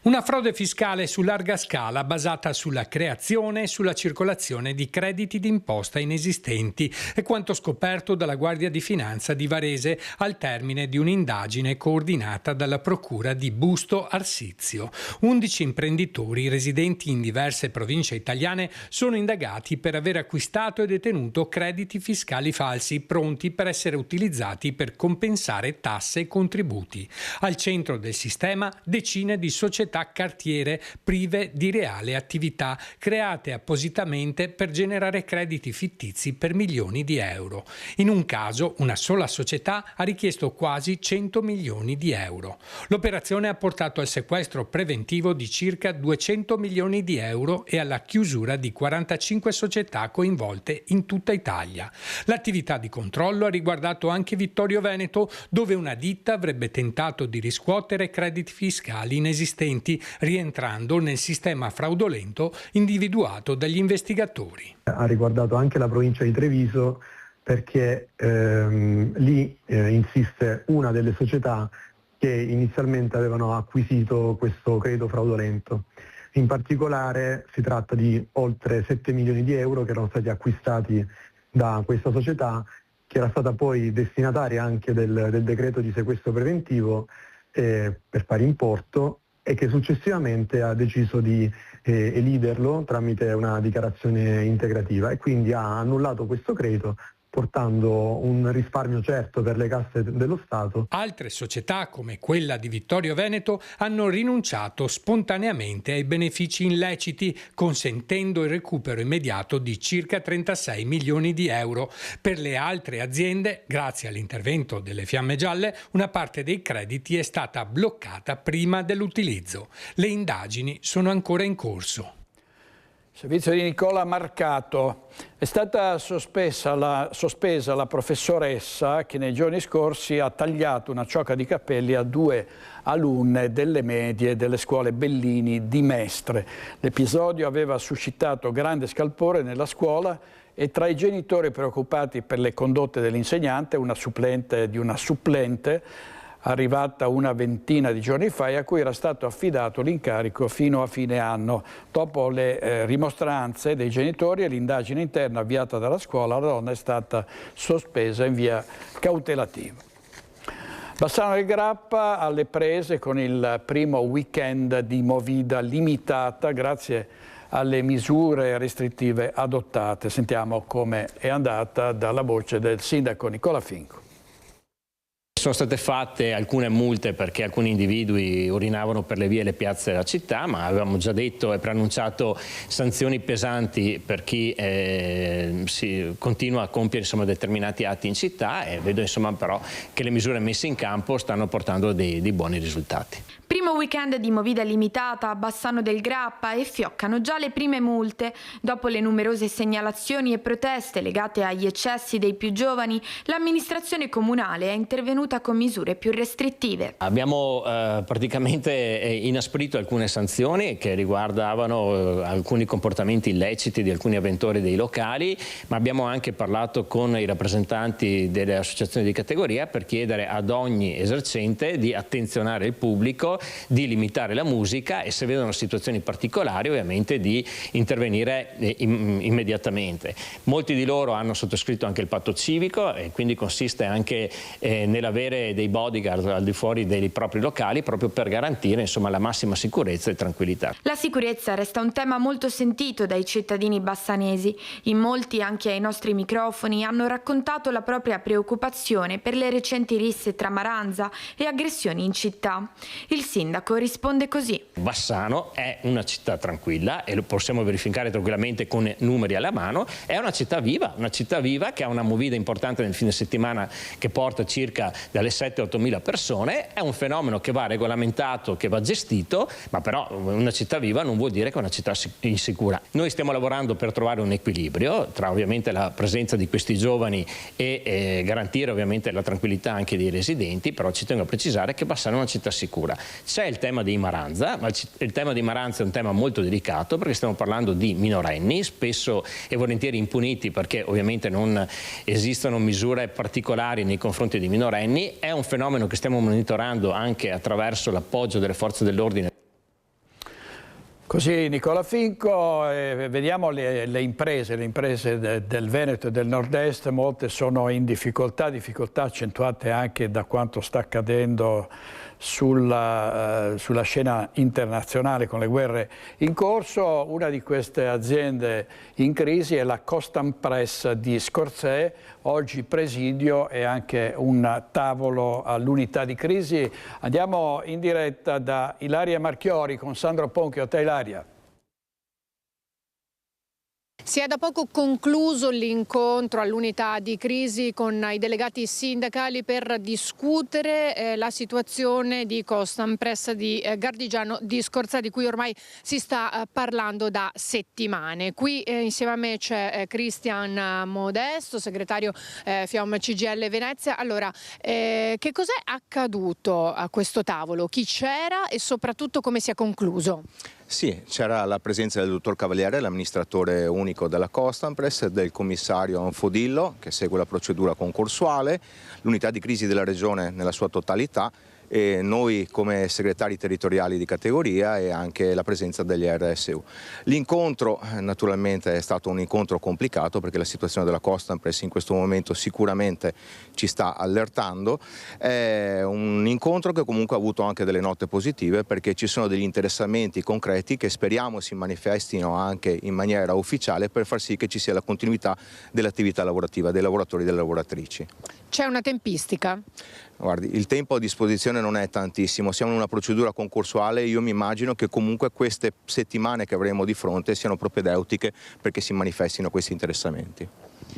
Una frode fiscale su larga scala basata sulla creazione e sulla circolazione di crediti d'imposta inesistenti è quanto scoperto dalla Guardia di Finanza di Varese al termine di un'indagine coordinata dalla Procura di Busto Arsizio. 11 imprenditori residenti in diverse province italiane sono indagati per aver acquistato e detenuto crediti fiscali falsi pronti per essere utilizzati per compensare tasse e contributi. Al centro del sistema decine di società società cartiere prive di reale attività, create appositamente per generare crediti fittizi per milioni di euro. In un caso, una sola società ha richiesto quasi 100 milioni di euro. L'operazione ha portato al sequestro preventivo di circa 200 milioni di euro e alla chiusura di 45 società coinvolte in tutta Italia. L'attività di controllo ha riguardato anche Vittorio Veneto, dove una ditta avrebbe tentato di riscuotere crediti fiscali inesistenti, rientrando nel sistema fraudolento individuato dagli investigatori. Ha riguardato anche la provincia di Treviso, perché lì insiste una delle società che inizialmente avevano acquisito questo credito fraudolento. In particolare si tratta di oltre 7 milioni di euro che erano stati acquistati da questa società, che era stata poi destinataria anche del decreto di sequestro preventivo per pari importo, e che successivamente ha deciso di eliderlo tramite una dichiarazione integrativa e quindi ha annullato questo credito, portando un risparmio certo per le casse dello Stato. Altre società, come quella di Vittorio Veneto, hanno rinunciato spontaneamente ai benefici illeciti, consentendo il recupero immediato di circa 36 milioni di euro. Per le altre aziende, grazie all'intervento delle Fiamme Gialle, una parte dei crediti è stata bloccata prima dell'utilizzo. Le indagini sono ancora in corso. Servizio di Nicola Marcato. È stata sospesa la professoressa che nei giorni scorsi ha tagliato una ciocca di capelli a 2 alunne delle medie delle scuole Bellini di Mestre. L'episodio aveva suscitato grande scalpore nella scuola e tra i genitori preoccupati per le condotte dell'insegnante, una supplente di una supplente, arrivata una ventina di giorni fa e a cui era stato affidato l'incarico fino a fine anno. Dopo le rimostranze dei genitori e l'indagine interna avviata dalla scuola, la donna è stata sospesa in via cautelativa. Bassano del Grappa alle prese con il primo weekend di movida limitata grazie alle misure restrittive adottate. Sentiamo come è andata dalla voce del sindaco Nicola Finco. Sono state fatte alcune multe perché alcuni individui urinavano per le vie e le piazze della città, ma avevamo già detto e preannunciato sanzioni pesanti per chi si continua a compiere determinati atti in città, e vedo però che le misure messe in campo stanno portando dei buoni risultati. Primo weekend di movida limitata a Bassano del Grappa e fioccano già le prime multe. Dopo le numerose segnalazioni e proteste legate agli eccessi dei più giovani, l'amministrazione comunale è intervenuta con misure più restrittive. Abbiamo praticamente inasprito alcune sanzioni che riguardavano alcuni comportamenti illeciti di alcuni avventori dei locali, ma abbiamo anche parlato con i rappresentanti delle associazioni di categoria per chiedere ad ogni esercente di attenzionare il pubblico, di limitare la musica e, se vedono situazioni particolari, ovviamente di intervenire immediatamente. Molti di loro hanno sottoscritto anche il patto civico e quindi consiste anche nell'avere dei bodyguard al di fuori dei propri locali proprio per garantire la massima sicurezza e tranquillità. La sicurezza resta un tema molto sentito dai cittadini bassanesi. In molti, anche ai nostri microfoni, hanno raccontato la propria preoccupazione per le recenti risse tra maranza e aggressioni in città. Il sindaco risponde così. Bassano è una città tranquilla e lo possiamo verificare tranquillamente con numeri alla mano. È una città viva che ha una movida importante nel fine settimana che porta circa dalle 7-8 mila persone. È un fenomeno che va regolamentato, che va gestito, ma però una città viva non vuol dire che è una città insicura. Noi stiamo lavorando per trovare un equilibrio tra ovviamente la presenza di questi giovani e garantire ovviamente la tranquillità anche dei residenti, però ci tengo a precisare che Bassano è una città sicura. C'è il tema di Maranza, ma il tema di Maranza è un tema molto delicato perché stiamo parlando di minorenni, spesso e volentieri impuniti perché ovviamente non esistono misure particolari nei confronti di minorenni. È un fenomeno che stiamo monitorando anche attraverso l'appoggio delle forze dell'ordine. Così Nicola Finco, vediamo le imprese del Veneto e del Nord-Est, molte sono in difficoltà accentuate anche da quanto sta accadendo sulla scena internazionale con le guerre in corso. Una di queste aziende in crisi è la Costampress di Scorzè, oggi presidio e anche un tavolo all'unità di crisi. Andiamo in diretta da Ilaria Marchiori con Sandro Ponchio. A te Ilaria. Si è da poco concluso l'incontro all'unità di crisi con i delegati sindacali per discutere la situazione di Costampress di Gardigiano di Scorzè, di cui ormai si sta parlando da settimane. Qui insieme a me c'è Cristian Modesto, segretario FIOM CGIL Venezia. Allora, che cos'è accaduto a questo tavolo? Chi c'era e soprattutto come si è concluso? Sì, c'era la presenza del dottor Cavaliere, l'amministratore unico della Costampress, del commissario Anfodillo che segue la procedura concorsuale, l'unità di crisi della regione nella sua totalità e noi come segretari territoriali di categoria e anche la presenza degli RSU. L'incontro naturalmente è stato un incontro complicato perché la situazione della Costampress in questo momento sicuramente ci sta allertando. È un incontro che comunque ha avuto anche delle note positive perché ci sono degli interessamenti concreti che speriamo si manifestino anche in maniera ufficiale per far sì che ci sia la continuità dell'attività lavorativa dei lavoratori e delle lavoratrici. C'è una tempistica? Guardi, il tempo a disposizione non è tantissimo, siamo in una procedura concorsuale e io mi immagino che comunque queste settimane che avremo di fronte siano propedeutiche perché si manifestino questi interessamenti.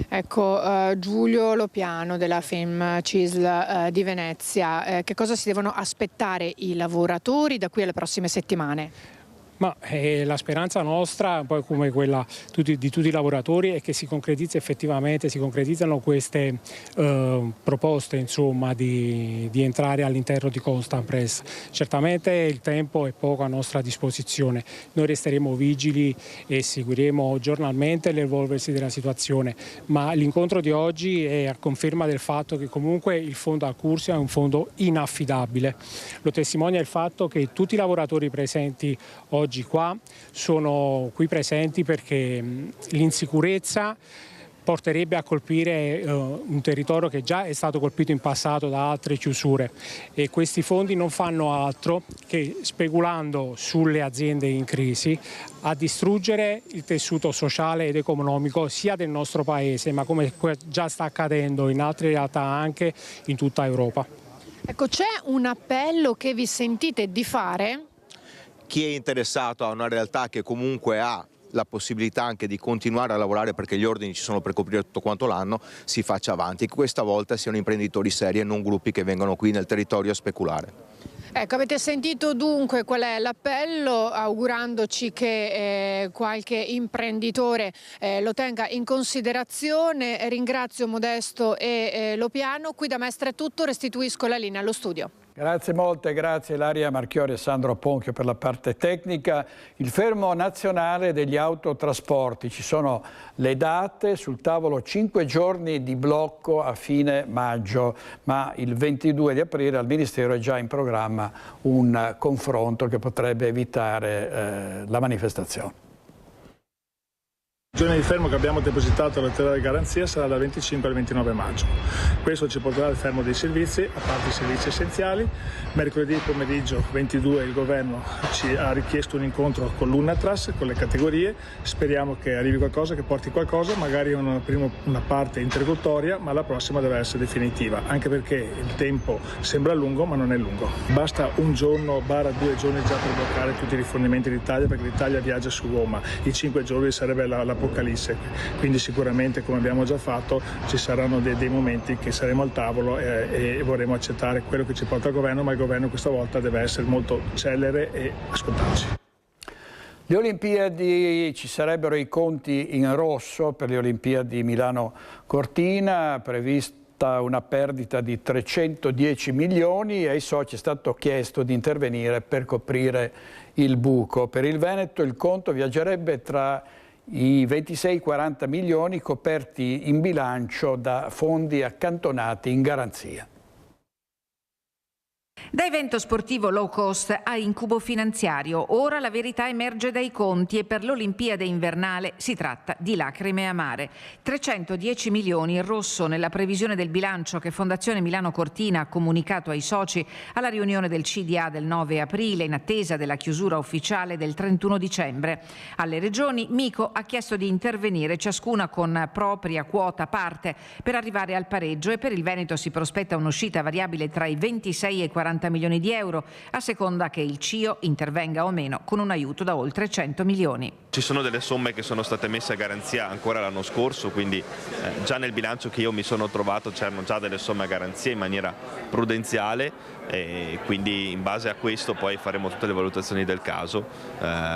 Ecco, Giulio Lopiano della FIOM CISL di Venezia, che cosa si devono aspettare i lavoratori da qui alle prossime settimane? Ma la speranza nostra, poi come quella di tutti i lavoratori, è che si concretizzano queste proposte insomma, di entrare all'interno di Costampress. Certamente il tempo è poco a nostra disposizione, noi resteremo vigili e seguiremo giornalmente l'evolversi della situazione, ma l'incontro di oggi è a conferma del fatto che comunque il fondo Accursia è un fondo inaffidabile. Lo testimonia il fatto che tutti i lavoratori presenti oggi qua sono qui presenti perché l'insicurezza porterebbe a colpire un territorio che già è stato colpito in passato da altre chiusure e questi fondi non fanno altro che, speculando sulle aziende in crisi, a distruggere il tessuto sociale ed economico sia del nostro paese, ma come già sta accadendo in altre realtà anche in tutta Europa. Ecco, c'è un appello che vi sentite di fare? Chi è interessato a una realtà che comunque ha la possibilità anche di continuare a lavorare perché gli ordini ci sono per coprire tutto quanto l'anno, si faccia avanti. Questa volta siano imprenditori seri e non gruppi che vengono qui nel territorio a speculare. Ecco, avete sentito dunque qual è l'appello, augurandoci che qualche imprenditore lo tenga in considerazione. Ringrazio Modesto e Lopiano. Qui da Mestre è tutto, restituisco la linea allo studio. Grazie molte, grazie Ilaria Marchiori e Sandro Ponchio per la parte tecnica. Il fermo nazionale degli autotrasporti, ci sono le date, sul tavolo 5 giorni di blocco a fine maggio, ma il 22 di aprile al Ministero è già in programma un confronto che potrebbe evitare la manifestazione. Il giorno di fermo che abbiamo depositato alla lettera di garanzia sarà dal 25 al 29 maggio. Questo ci porterà al fermo dei servizi, a parte i servizi essenziali. Mercoledì pomeriggio 22 il governo ci ha richiesto un incontro con l'UNATRAS, con le categorie. Speriamo che arrivi qualcosa, che porti qualcosa, magari una parte introduttoria, ma la prossima deve essere definitiva, anche perché il tempo sembra lungo, ma non è lungo. Basta un giorno, 2 giorni già per bloccare tutti i rifornimenti d'Italia, perché l'Italia viaggia su Roma. I 5 giorni sarebbe l'apocalisse, quindi sicuramente, come abbiamo già fatto, ci saranno dei momenti che saremo al tavolo e vorremmo accettare quello che ci porta il governo, ma il governo questa volta deve essere molto celere e ascoltarci. Le Olimpiadi, ci sarebbero i conti in rosso per le Olimpiadi Milano-Cortina, prevista una perdita di 310 milioni e ai soci è stato chiesto di intervenire per coprire il buco. Per il Veneto il conto viaggerebbe tra i 26-40 milioni coperti in bilancio da fondi accantonati in garanzia. Da evento sportivo low cost a incubo finanziario, ora la verità emerge dai conti e per l'Olimpiade invernale si tratta di lacrime amare. 310 milioni in rosso nella previsione del bilancio che Fondazione Milano Cortina ha comunicato ai soci alla riunione del CDA del 9 aprile in attesa della chiusura ufficiale del 31 dicembre. Alle regioni Mico ha chiesto di intervenire ciascuna con propria quota parte per arrivare al pareggio e per il Veneto si prospetta un'uscita variabile tra i 26 e i 40 milioni di euro, a seconda che il CIO intervenga o meno con un aiuto da oltre 100 milioni. Ci sono delle somme che sono state messe a garanzia ancora l'anno scorso, quindi già nel bilancio che io mi sono trovato c'erano già delle somme a garanzia in maniera prudenziale e quindi in base a questo poi faremo tutte le valutazioni del caso,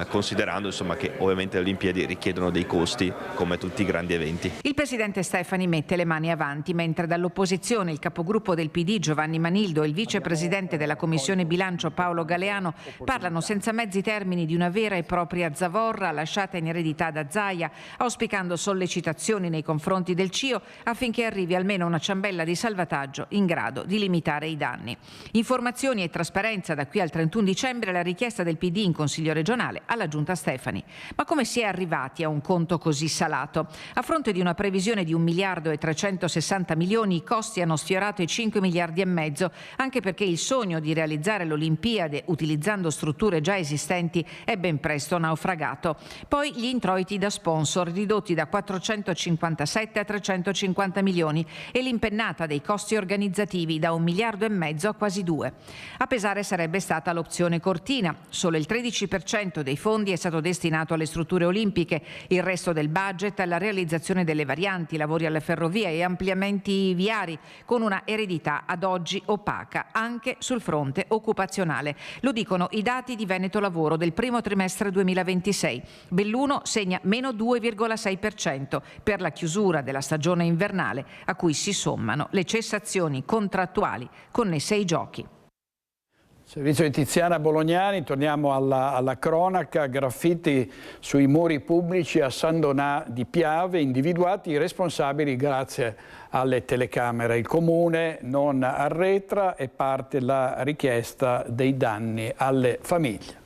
considerando insomma che ovviamente le Olimpiadi richiedono dei costi come tutti i grandi eventi. Il presidente Stefani mette le mani avanti, mentre dall'opposizione il capogruppo del PD Giovanni Manildo e il vicepresidente della Commissione Bilancio Paolo Galeano parlano senza mezzi termini di una vera e propria zavorra lasciata in eredità da Zaia, auspicando sollecitazioni nei confronti del CIO affinché arrivi almeno una ciambella di salvataggio in grado di limitare i danni. Informazioni e trasparenza da qui al 31 dicembre la richiesta del PD in Consiglio regionale alla Giunta Stefani. Ma come si è arrivati a un conto così salato? A fronte di una previsione di 1 miliardo e 360 milioni, i costi hanno sfiorato i 5 miliardi e mezzo, anche perché il sogno di realizzare l'Olimpiade utilizzando strutture già esistenti è ben presto naufragato. Poi gli introiti da sponsor ridotti da 457 a 350 milioni e l'impennata dei costi organizzativi da 1 miliardo e mezzo a quasi 2. A pesare sarebbe stata l'opzione Cortina. Solo il 13% dei fondi è stato destinato alle strutture olimpiche, il resto del budget alla realizzazione delle varianti, lavori alle ferrovie e ampliamenti viari, con una eredità ad oggi opaca anche sul fronte occupazionale. Lo dicono i dati di Veneto Lavoro del primo trimestre 2026. Belluno segna meno 2,6% per la chiusura della stagione invernale, a cui si sommano le cessazioni contrattuali connesse ai giochi. Servizio di Tiziana Bolognani, torniamo alla cronaca. Graffiti sui muri pubblici a San Donà di Piave, individuati i responsabili grazie alle telecamere. Il comune non arretra e parte la richiesta dei danni alle famiglie.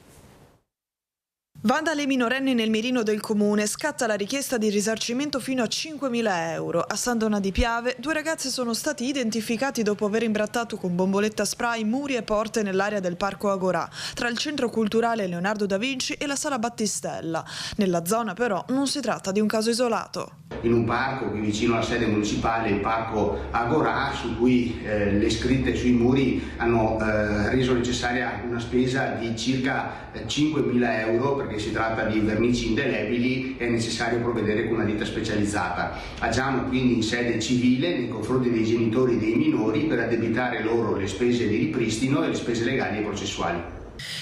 Vandali minorenni nel mirino del comune, scatta la richiesta di risarcimento fino a 5.000 euro. A San Donà di Piave 2 ragazzi sono stati identificati dopo aver imbrattato con bomboletta spray muri e porte nell'area del Parco Agorà, tra il Centro Culturale Leonardo da Vinci e la Sala Battistella. Nella zona però non si tratta di un caso isolato. In un parco qui vicino alla sede municipale, il Parco Agorà, su cui le scritte sui muri hanno reso necessaria una spesa di circa 5.000 euro, perché si tratta di vernici indelebili e è necessario provvedere con una ditta specializzata. Agiamo quindi in sede civile nei confronti dei genitori dei minori per addebitare loro le spese di ripristino e le spese legali e processuali.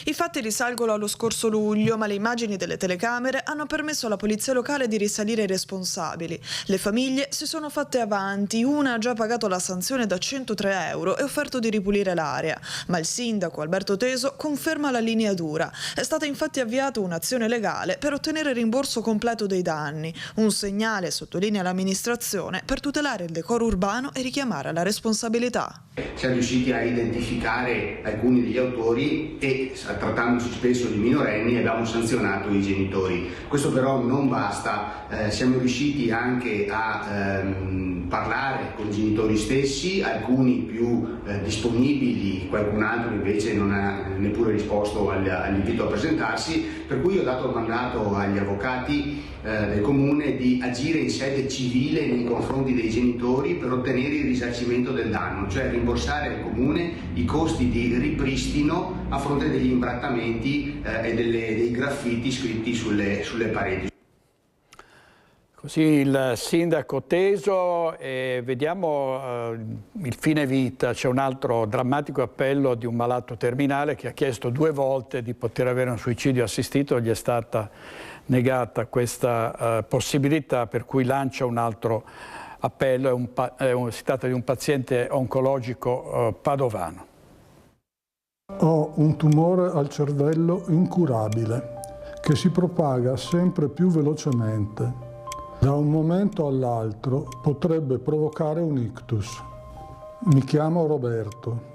I fatti risalgono allo scorso luglio, ma le immagini delle telecamere hanno permesso alla polizia locale di risalire i responsabili. Le famiglie si sono fatte avanti, una ha già pagato la sanzione da 103 euro e offerto di ripulire l'area, ma il sindaco Alberto Teso conferma la linea dura. È stata infatti avviata un'azione legale per ottenere il rimborso completo dei danni, un segnale, sottolinea l'amministrazione, per tutelare il decoro urbano e richiamare alla responsabilità. Siamo riusciti a identificare alcuni degli autori e, trattandosi spesso di minorenni, abbiamo sanzionato i genitori. Questo però non basta, siamo riusciti anche a parlare con i genitori stessi, alcuni più disponibili, qualcun altro invece non ha neppure risposto all'invito a presentarsi, per cui ho dato il mandato agli avvocati del comune di agire in sede civile nei confronti dei genitori per ottenere il risarcimento del danno, cioè rimborsare al comune i costi di ripristino a fronte degli imbrattamenti e dei graffiti scritti sulle pareti. Così il sindaco Teso, vediamo il fine vita. C'è un altro drammatico appello di un malato terminale che ha chiesto 2 volte di poter avere un suicidio assistito, gli è stata negata questa possibilità, per cui lancia un altro appello. Si tratta di un paziente oncologico padovano. Ho un tumore al cervello incurabile che si propaga sempre più velocemente. Da un momento all'altro potrebbe provocare un ictus. Mi chiamo Roberto.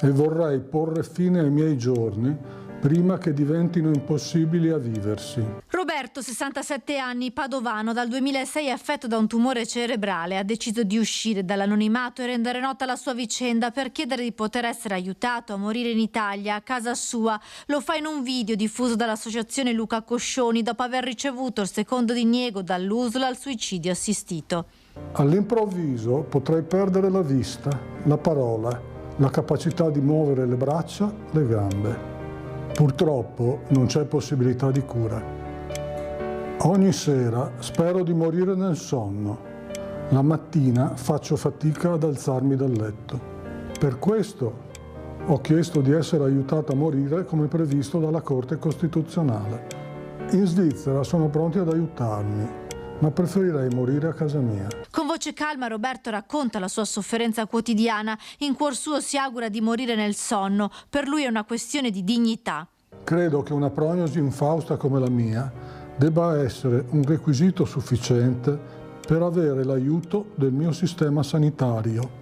e vorrei porre fine ai miei giorni prima che diventino impossibili a viversi. Roberto, 67 anni, padovano, dal 2006 affetto da un tumore cerebrale, ha deciso di uscire dall'anonimato e rendere nota la sua vicenda per chiedere di poter essere aiutato a morire in Italia, a casa sua. Lo fa in un video diffuso dall'associazione Luca Coscioni dopo aver ricevuto il secondo diniego dall'USL al suicidio assistito. All'improvviso potrei perdere la vista, la parola, la capacità di muovere le braccia, le gambe. Purtroppo non c'è possibilità di cura. Ogni sera spero di morire nel sonno. La mattina faccio fatica ad alzarmi dal letto. Per questo ho chiesto di essere aiutato a morire come previsto dalla Corte Costituzionale. In Svizzera sono pronti ad aiutarmi, ma preferirei morire a casa mia. Con voce calma Roberto racconta la sua sofferenza quotidiana. In cuor suo si augura di morire nel sonno. Per lui è una questione di dignità. Credo che una prognosi infausta come la mia debba essere un requisito sufficiente per avere l'aiuto del mio sistema sanitario.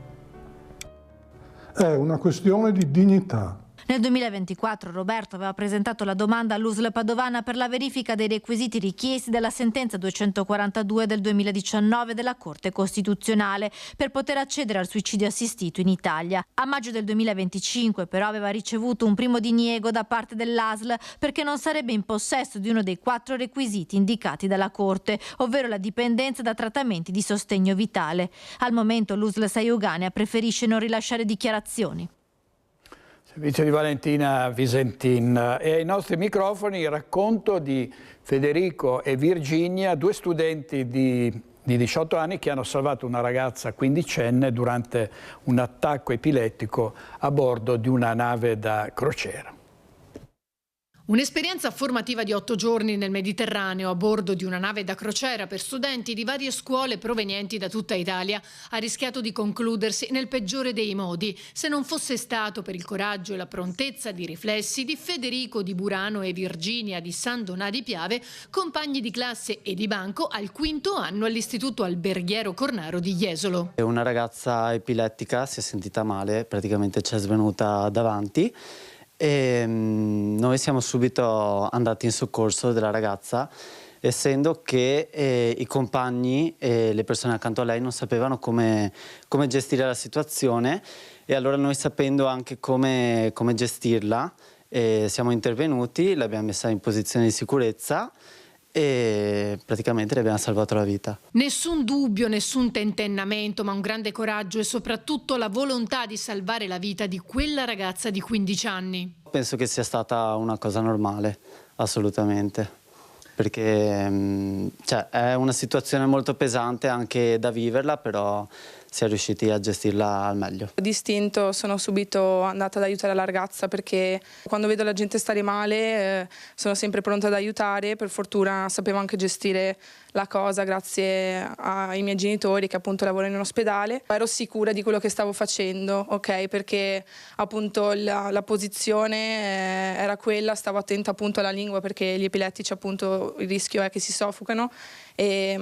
È una questione di dignità. Nel 2024 Roberto aveva presentato la domanda all'USL Padovana per la verifica dei requisiti richiesti dalla sentenza 242 del 2019 della Corte Costituzionale per poter accedere al suicidio assistito in Italia. A maggio del 2025 però aveva ricevuto un primo diniego da parte dell'ASL perché non sarebbe in possesso di uno dei 4 requisiti indicati dalla Corte, ovvero la dipendenza da trattamenti di sostegno vitale. Al momento l'USL Saiuganea preferisce non rilasciare dichiarazioni. Servizio di Valentina Visentin e ai nostri microfoni il racconto di Federico e Virginia, 2 studenti di 18 anni che hanno salvato una ragazza quindicenne durante un attacco epilettico a bordo di una nave da crociera. Un'esperienza formativa di 8 giorni nel Mediterraneo a bordo di una nave da crociera per studenti di varie scuole provenienti da tutta Italia ha rischiato di concludersi nel peggiore dei modi se non fosse stato per il coraggio e la prontezza di riflessi di Federico di Burano e Virginia di San Donà di Piave, compagni di classe e di banco al 5º anno all'Istituto Alberghiero Cornaro di Jesolo. Una ragazza epilettica si è sentita male, praticamente ci è svenuta davanti. E noi siamo subito andati in soccorso della ragazza, essendo che i compagni e le persone accanto a lei non sapevano come gestire la situazione, e allora noi, sapendo anche come gestirla, siamo intervenuti, l'abbiamo messa in posizione di sicurezza e praticamente le abbiamo salvato la vita. Nessun dubbio, nessun tentennamento, ma un grande coraggio e soprattutto la volontà di salvare la vita di quella ragazza di 15 anni. Penso che sia stata una cosa normale, assolutamente, perché è una situazione molto pesante anche da viverla, però si è riusciti a gestirla al meglio. D'istinto sono subito andata ad aiutare la ragazza, perché quando vedo la gente stare male sono sempre pronta ad aiutare. Per fortuna sapevo anche gestire la cosa grazie ai miei genitori che appunto lavorano in ospedale. Ero sicura di quello che stavo facendo, ok? Perché appunto la posizione era quella, stavo attenta appunto alla lingua, perché gli epilettici appunto il rischio è che si soffocano e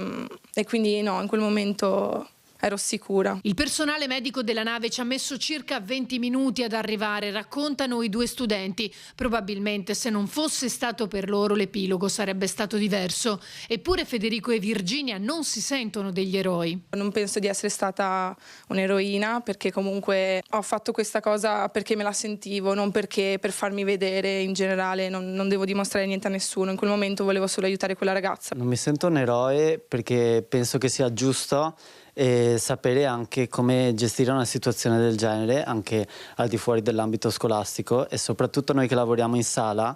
quindi no, in quel momento ero sicura. Il personale medico della nave ci ha messo circa 20 minuti ad arrivare, raccontano i 2 studenti. Probabilmente se non fosse stato per loro l'epilogo sarebbe stato diverso. Eppure Federico e Virginia non si sentono degli eroi. Non penso di essere stata un'eroina, perché comunque ho fatto questa cosa perché me la sentivo, non perché per farmi vedere. In generale non devo dimostrare niente a nessuno. In quel momento volevo solo aiutare quella ragazza. Non mi sento un eroe perché penso che sia giusto e sapere anche come gestire una situazione del genere anche al di fuori dell'ambito scolastico, e soprattutto noi che lavoriamo in sala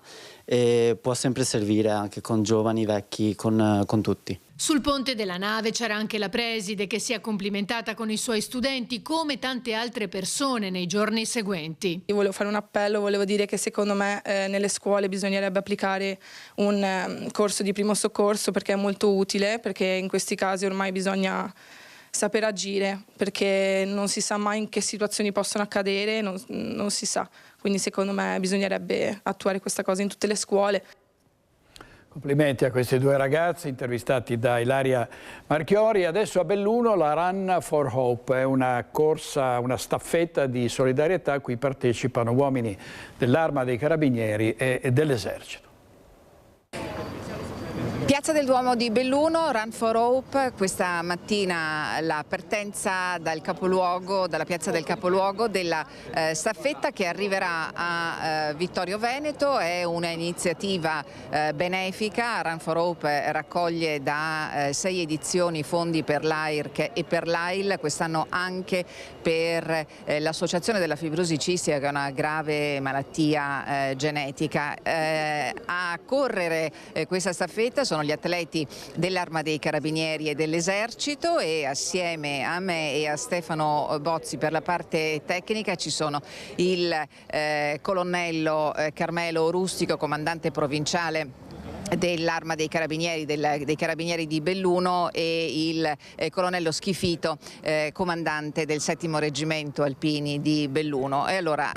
può sempre servire anche con giovani, vecchi, con tutti. Sul ponte della nave c'era anche la preside che si è complimentata con i suoi studenti come tante altre persone nei giorni seguenti. Io volevo fare un appello, volevo dire che secondo me nelle scuole bisognerebbe applicare un corso di primo soccorso, perché è molto utile, perché in questi casi ormai bisogna saper agire, perché non si sa mai in che situazioni possono accadere, non si sa. Quindi secondo me bisognerebbe attuare questa cosa in tutte le scuole. Complimenti a questi due ragazzi intervistati da Ilaria Marchiori. Adesso a Belluno la Run for Hope è una corsa, una staffetta di solidarietà a cui partecipano uomini dell'Arma dei Carabinieri e dell'Esercito. Piazza del Duomo di Belluno, Run for Hope, questa mattina la partenza dal capoluogo, dalla piazza del capoluogo della staffetta che arriverà a Vittorio Veneto. È un'iniziativa benefica. Run for Hope raccoglie da 6 edizioni fondi per l'AIRC e per l'AIL, quest'anno anche per l'associazione della fibrosi cistica, che è una grave malattia genetica. A correre questa staffetta sono gli atleti dell'Arma dei Carabinieri e dell'Esercito, e assieme a me e a Stefano Bozzi per la parte tecnica ci sono il colonnello Carmelo Rustico, comandante provinciale dell'Arma dei Carabinieri, dei Carabinieri di Belluno, e il colonnello Schifito, comandante del 7° Reggimento Alpini di Belluno. E allora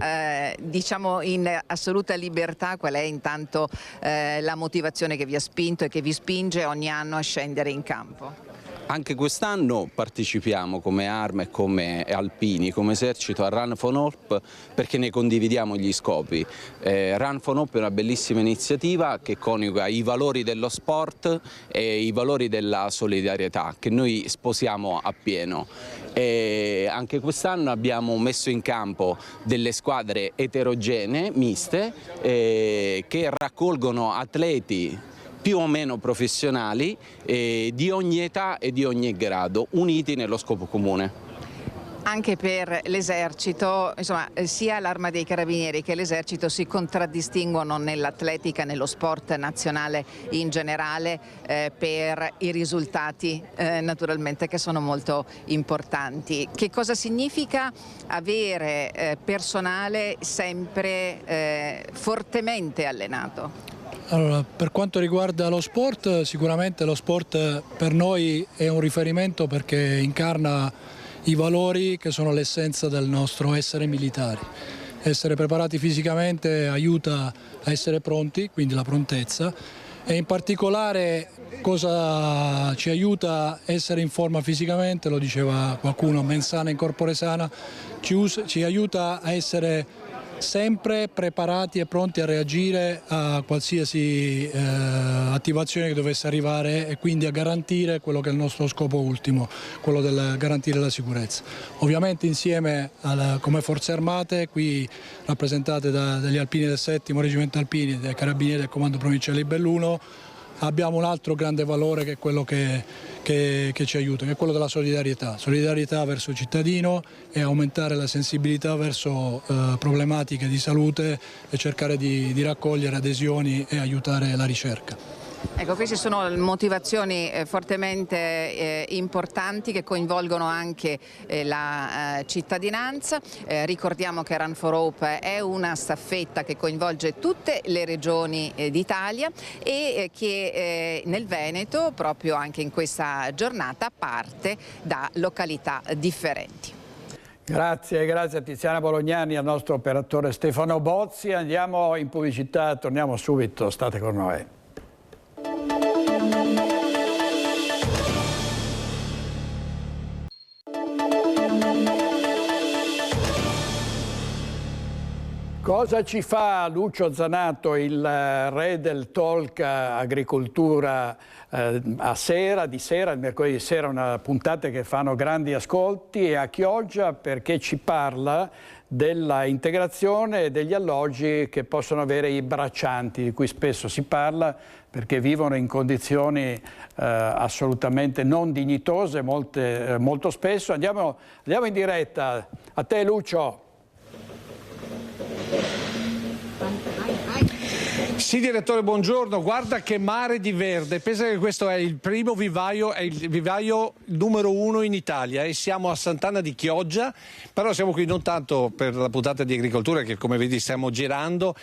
diciamo in assoluta libertà qual è intanto la motivazione che vi ha spinto e che vi spinge ogni anno a scendere in campo? Anche quest'anno partecipiamo come Arma e come Alpini, come Esercito, a Run for Hope perché ne condividiamo gli scopi. Run for Hope è una bellissima iniziativa che coniuga i valori dello sport e i valori della solidarietà, che noi sposiamo appieno. E anche quest'anno abbiamo messo in campo delle squadre eterogenee, miste, che raccolgono atleti più o meno professionali di ogni età e di ogni grado, uniti nello scopo comune. Anche per l'Esercito, insomma, sia l'Arma dei Carabinieri che l'Esercito si contraddistinguono nell'atletica, nello sport nazionale in generale, per i risultati naturalmente che sono molto importanti. Che cosa significa avere personale sempre fortemente allenato? Allora, per quanto riguarda lo sport, sicuramente lo sport per noi è un riferimento perché incarna i valori che sono l'essenza del nostro essere militari. Essere preparati fisicamente aiuta a essere pronti, quindi la prontezza, e in particolare cosa ci aiuta a essere in forma fisicamente, lo diceva qualcuno, mens sana in corpore sana, ci aiuta a essere sempre preparati e pronti a reagire a qualsiasi attivazione che dovesse arrivare, e quindi a garantire quello che è il nostro scopo ultimo, quello del garantire la sicurezza. Ovviamente insieme come forze armate, qui rappresentate dagli alpini del 7° Reggimento Alpini, dai Carabinieri del Comando Provinciale di Belluno, abbiamo un altro grande valore che è quello che ci aiuta, che è quello della solidarietà. Solidarietà verso il cittadino e aumentare la sensibilità verso problematiche di salute e cercare di raccogliere adesioni e aiutare la ricerca. Ecco, queste sono motivazioni fortemente importanti che coinvolgono anche la cittadinanza. Ricordiamo che Run for Hope è una staffetta che coinvolge tutte le regioni d'Italia e che nel Veneto, proprio anche in questa giornata, parte da località differenti. Grazie a Tiziana Bolognani, al nostro operatore Stefano Bozzi. Andiamo in pubblicità, torniamo subito, state con noi. Cosa ci fa Lucio Zanato, il re del talk agricoltura di sera, il mercoledì sera, una puntata che fanno grandi ascolti, e a Chioggia perché ci parla della integrazione e degli alloggi che possono avere i braccianti, di cui spesso si parla perché vivono in condizioni assolutamente non dignitose molto spesso. Andiamo in diretta. A te Lucio. Sì, direttore, buongiorno. Guarda che mare di verde. Pensa che questo è il primo vivaio, è il vivaio numero 1 in Italia, e siamo a Sant'Anna di Chioggia, però siamo qui non tanto per la puntata di agricoltura che, come vedi, stiamo girando,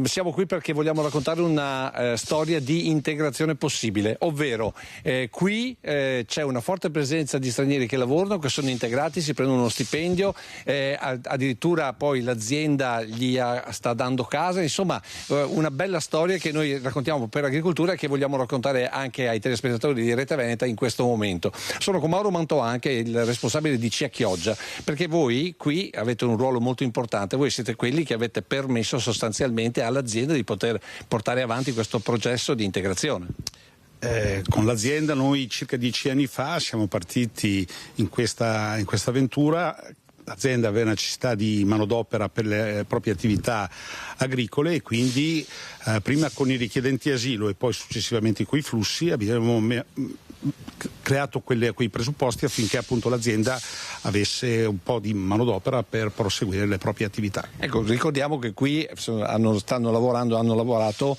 siamo qui perché vogliamo raccontare una storia di integrazione possibile, ovvero qui c'è una forte presenza di stranieri che lavorano, che sono integrati, si prendono uno stipendio, addirittura poi l'azienda sta dando casa, insomma una bella la storia che noi raccontiamo per Agricoltura e che vogliamo raccontare anche ai telespettatori di Rete Veneta in questo momento. Sono con Mauro Mantoan, che è il responsabile di CIA Chioggia, perché voi qui avete un ruolo molto importante, voi siete quelli che avete permesso sostanzialmente all'azienda di poter portare avanti questo processo di integrazione. Con l'azienda noi circa 10 anni fa siamo partiti in questa avventura. L'azienda aveva necessità di manodopera per le proprie attività agricole e quindi prima con i richiedenti asilo e poi successivamente con i flussi abbiamo creato quei presupposti affinché appunto l'azienda avesse un po' di manodopera per proseguire le proprie attività. Ecco, ricordiamo che qui hanno lavorato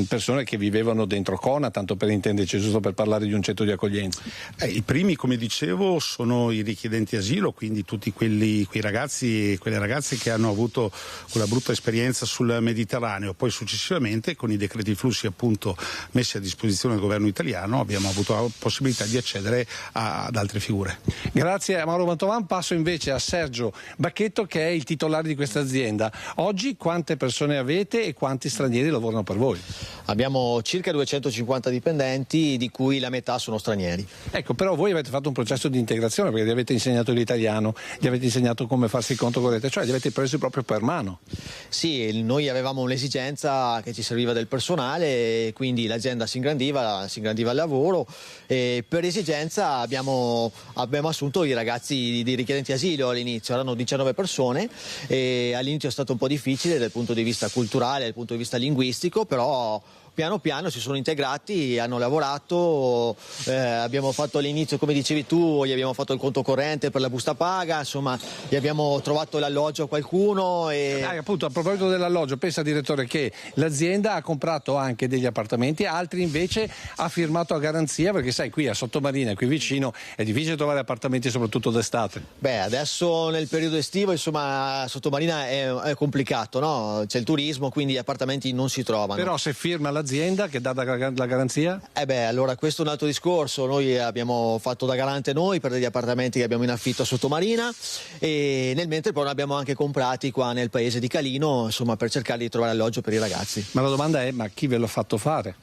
persone che vivevano dentro Cona, tanto per intenderci, giusto per parlare di un centro di accoglienza. I primi, come dicevo, sono i richiedenti asilo, quindi tutti quei ragazzi e quelle ragazze che hanno avuto quella brutta esperienza sul Mediterraneo. Poi successivamente con i decreti flussi appunto messi a disposizione del governo italiano abbiamo avuto la possibilità di accedere ad altre figure. Grazie a Mauro Mantoan. Passo invece a Sergio Bacchetto, che è il titolare di questa azienda. Oggi quante persone avete e quanti stranieri lavorano per voi? Abbiamo circa 250 dipendenti, di cui la metà sono stranieri. Ecco, però voi avete fatto un processo di integrazione, perché gli avete insegnato l'italiano, gli avete insegnato come farsi il conto corrente, cioè li avete presi proprio per mano. Sì, noi avevamo un'esigenza che ci serviva del personale, quindi l'azienda si ingrandiva il lavoro e per esigenza abbiamo assunto i ragazzi di richiedenti asilo all'inizio, erano 19 persone e all'inizio è stato un po' difficile dal punto di vista culturale, dal punto di vista linguistico, però piano piano si sono integrati, hanno lavorato, abbiamo fatto all'inizio, come dicevi tu, gli abbiamo fatto il conto corrente per la busta paga, insomma gli abbiamo trovato l'alloggio a qualcuno. Appunto, a proposito dell'alloggio, pensa direttore che l'azienda ha comprato anche degli appartamenti, altri invece ha firmato a garanzia, perché sai qui a Sottomarina, qui vicino, è difficile trovare appartamenti soprattutto d'estate. Beh, adesso nel periodo estivo insomma a Sottomarina è complicato, no? C'è il turismo, quindi gli appartamenti non si trovano. Però se firma l'azienda che dà la garanzia? Allora questo è un altro discorso, noi abbiamo fatto da garante noi per degli appartamenti che abbiamo in affitto a Sottomarina e nel mentre poi ne abbiamo anche comprati qua nel paese di Calino, insomma per cercare di trovare alloggio per i ragazzi. Ma la domanda è, ma chi ve l'ha fatto fare?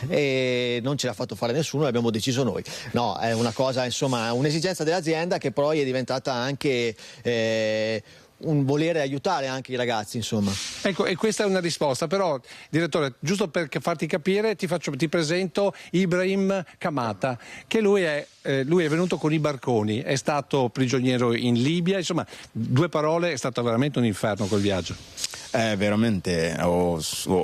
E non ce l'ha fatto fare nessuno, l'abbiamo deciso noi. No, è una cosa, insomma, un'esigenza dell'azienda che poi è diventata anche un volere aiutare anche i ragazzi, insomma. Ecco, e questa è una risposta, però direttore, giusto per farti capire, ti presento Ibrahim Kamata, che lui è venuto con i barconi, è stato prigioniero in Libia, insomma, due parole, è stato veramente un inferno quel viaggio. Veramente ho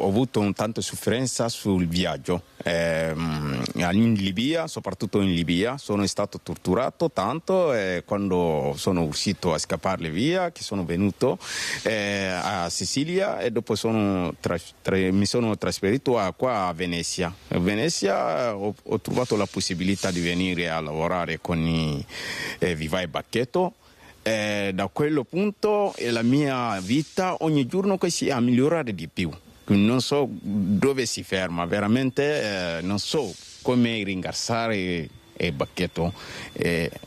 avuto un tanto sofferenza sul viaggio. In Libia, soprattutto in Libia, sono stato torturato tanto e quando sono riuscito a scapparle via, che sono venuto a Sicilia e dopo mi sono trasferito qua a Venezia. A Venezia ho trovato la possibilità di venire a lavorare con i Vivai Bacchetto. Da quello punto la mia vita ogni giorno che si a migliorare di più. Non so dove si ferma, veramente non so come ringraziare Bacchetto.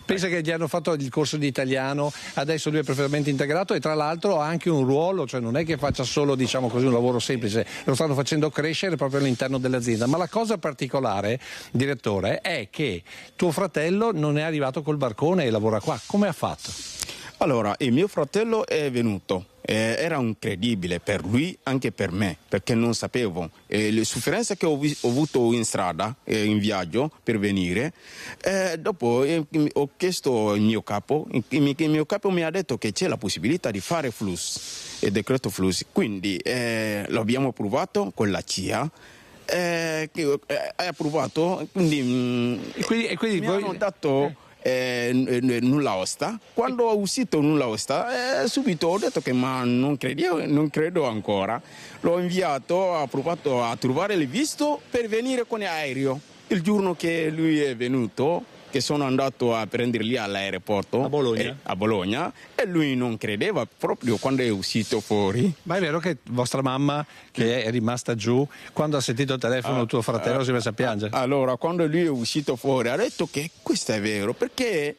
Pensa che gli hanno fatto il corso di italiano, adesso lui è perfettamente integrato e tra l'altro ha anche un ruolo, cioè non è che faccia solo, diciamo così, un lavoro semplice, lo stanno facendo crescere proprio all'interno dell'azienda. Ma la cosa particolare, direttore, è che tuo fratello non è arrivato col barcone e lavora qua. Come ha fatto? Allora, il mio fratello è venuto. Era incredibile per lui, anche per me, perché non sapevo le sofferenze che ho avuto in strada, in viaggio per venire. Dopo ho chiesto al mio capo, il mio capo mi ha detto che c'è la possibilità di fare flus, il decreto flus, quindi l'abbiamo provato con la CIA. È approvato, quindi mi hanno dato nulla osta. Quando ho uscito nulla osta, subito ho detto che ma non credo ancora. L'ho inviato, ha provato a trovare il visto per venire con l'aereo. Il giorno che lui è venuto, che sono andato a prenderli all'aeroporto a Bologna e lui non credeva proprio quando è uscito fuori. Ma è vero che vostra mamma, che è rimasta giù, quando ha sentito il telefono tuo fratello si è messa a piangere? Allora, quando lui è uscito fuori ha detto che questo è vero, perché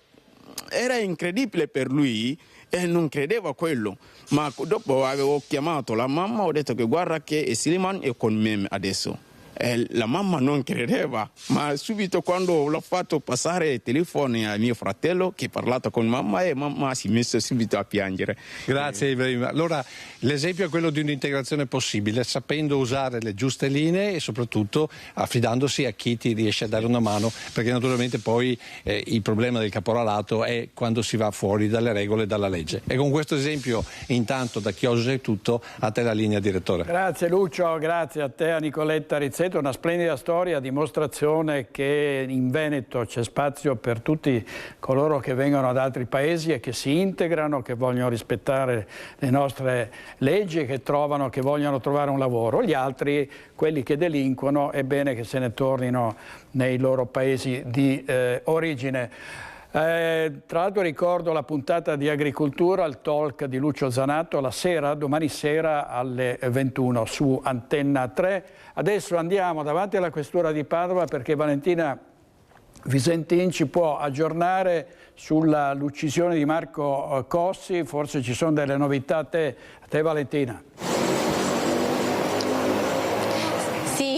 era incredibile per lui e non credevo a quello, ma dopo avevo chiamato la mamma, ho detto che guarda che Siliman è con me adesso. E la mamma non credeva, ma subito quando l'ho fatto passare il telefono a mio fratello che ha parlato con mamma e mamma si è messa subito a piangere. Grazie Ibrahim. Allora l'esempio è quello di un'integrazione possibile, sapendo usare le giuste linee e soprattutto affidandosi a chi ti riesce a dare una mano, perché naturalmente poi il problema del caporalato è quando si va fuori dalle regole e dalla legge. E con questo esempio intanto da Chiosio è tutto, a te la linea direttore. Grazie Lucio, grazie a te, a Nicoletta Rizzetto. Una splendida storia, dimostrazione che in Veneto c'è spazio per tutti coloro che vengono da altri paesi e che si integrano, che vogliono rispettare le nostre leggi, che vogliono trovare un lavoro. Gli altri, quelli che delinquono, è bene che se ne tornino nei loro paesi di origine. Tra l'altro ricordo la puntata di Agricoltura, il talk di Lucio Zanato, la sera, domani sera alle 21 su Antenna 3. Adesso andiamo davanti alla Questura di Padova perché Valentina Visentin ci può aggiornare sull'uccisione di Marco Cossi. Forse ci sono delle novità a te Valentina.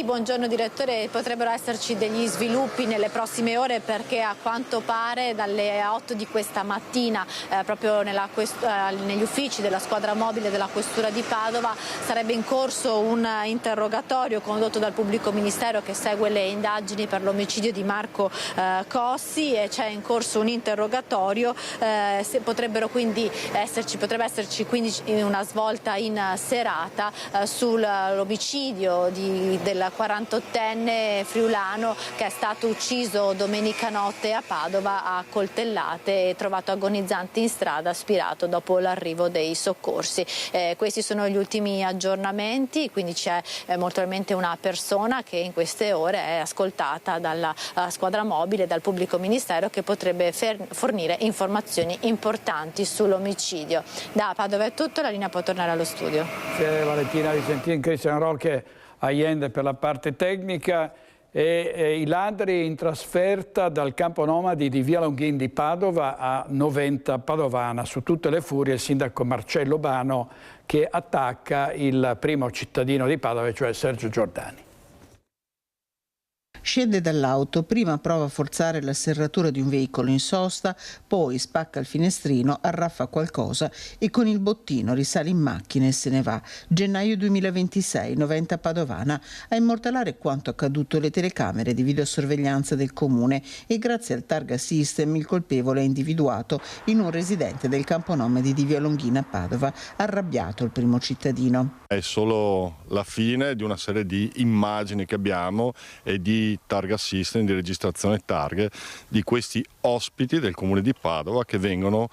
Buongiorno direttore, potrebbero esserci degli sviluppi nelle prossime ore perché a quanto pare dalle 8 di questa mattina proprio negli uffici della squadra mobile della Questura di Padova sarebbe in corso un interrogatorio condotto dal pubblico ministero che segue le indagini per l'omicidio di Marco Cossi e c'è in corso un interrogatorio, potrebbe esserci quindi una svolta in serata sull'omicidio del 48enne friulano che è stato ucciso domenica notte a Padova a coltellate e trovato agonizzante in strada, spirato dopo l'arrivo dei soccorsi. Questi sono gli ultimi aggiornamenti, quindi c'è molto probabilmente una persona che in queste ore è ascoltata dalla squadra mobile, dal pubblico ministero che potrebbe fornire informazioni importanti sull'omicidio. Da Padova è tutto, la linea può tornare allo studio. Grazie Valentina Visentin, Cristian Rolche Allende per la parte tecnica e i ladri in trasferta dal campo nomadi di Via Longhin di Padova a Noventa Padovana. Su tutte le furie il sindaco Marcello Bano che attacca il primo cittadino di Padova, cioè Sergio Giordani. Scende dall'auto, prima prova a forzare la serratura di un veicolo in sosta, poi spacca il finestrino, arraffa qualcosa e con il bottino risale in macchina e se ne va. Gennaio 2026, Noventa Padovana, a immortalare quanto accaduto le telecamere di videosorveglianza del comune e grazie al targa system il colpevole è individuato in un residente del campo nomadi di Via Longhina a Padova, arrabbiato il primo cittadino. È solo la fine di una serie di immagini che abbiamo e di targa system, di registrazione targhe di questi ospiti del comune di Padova che vengono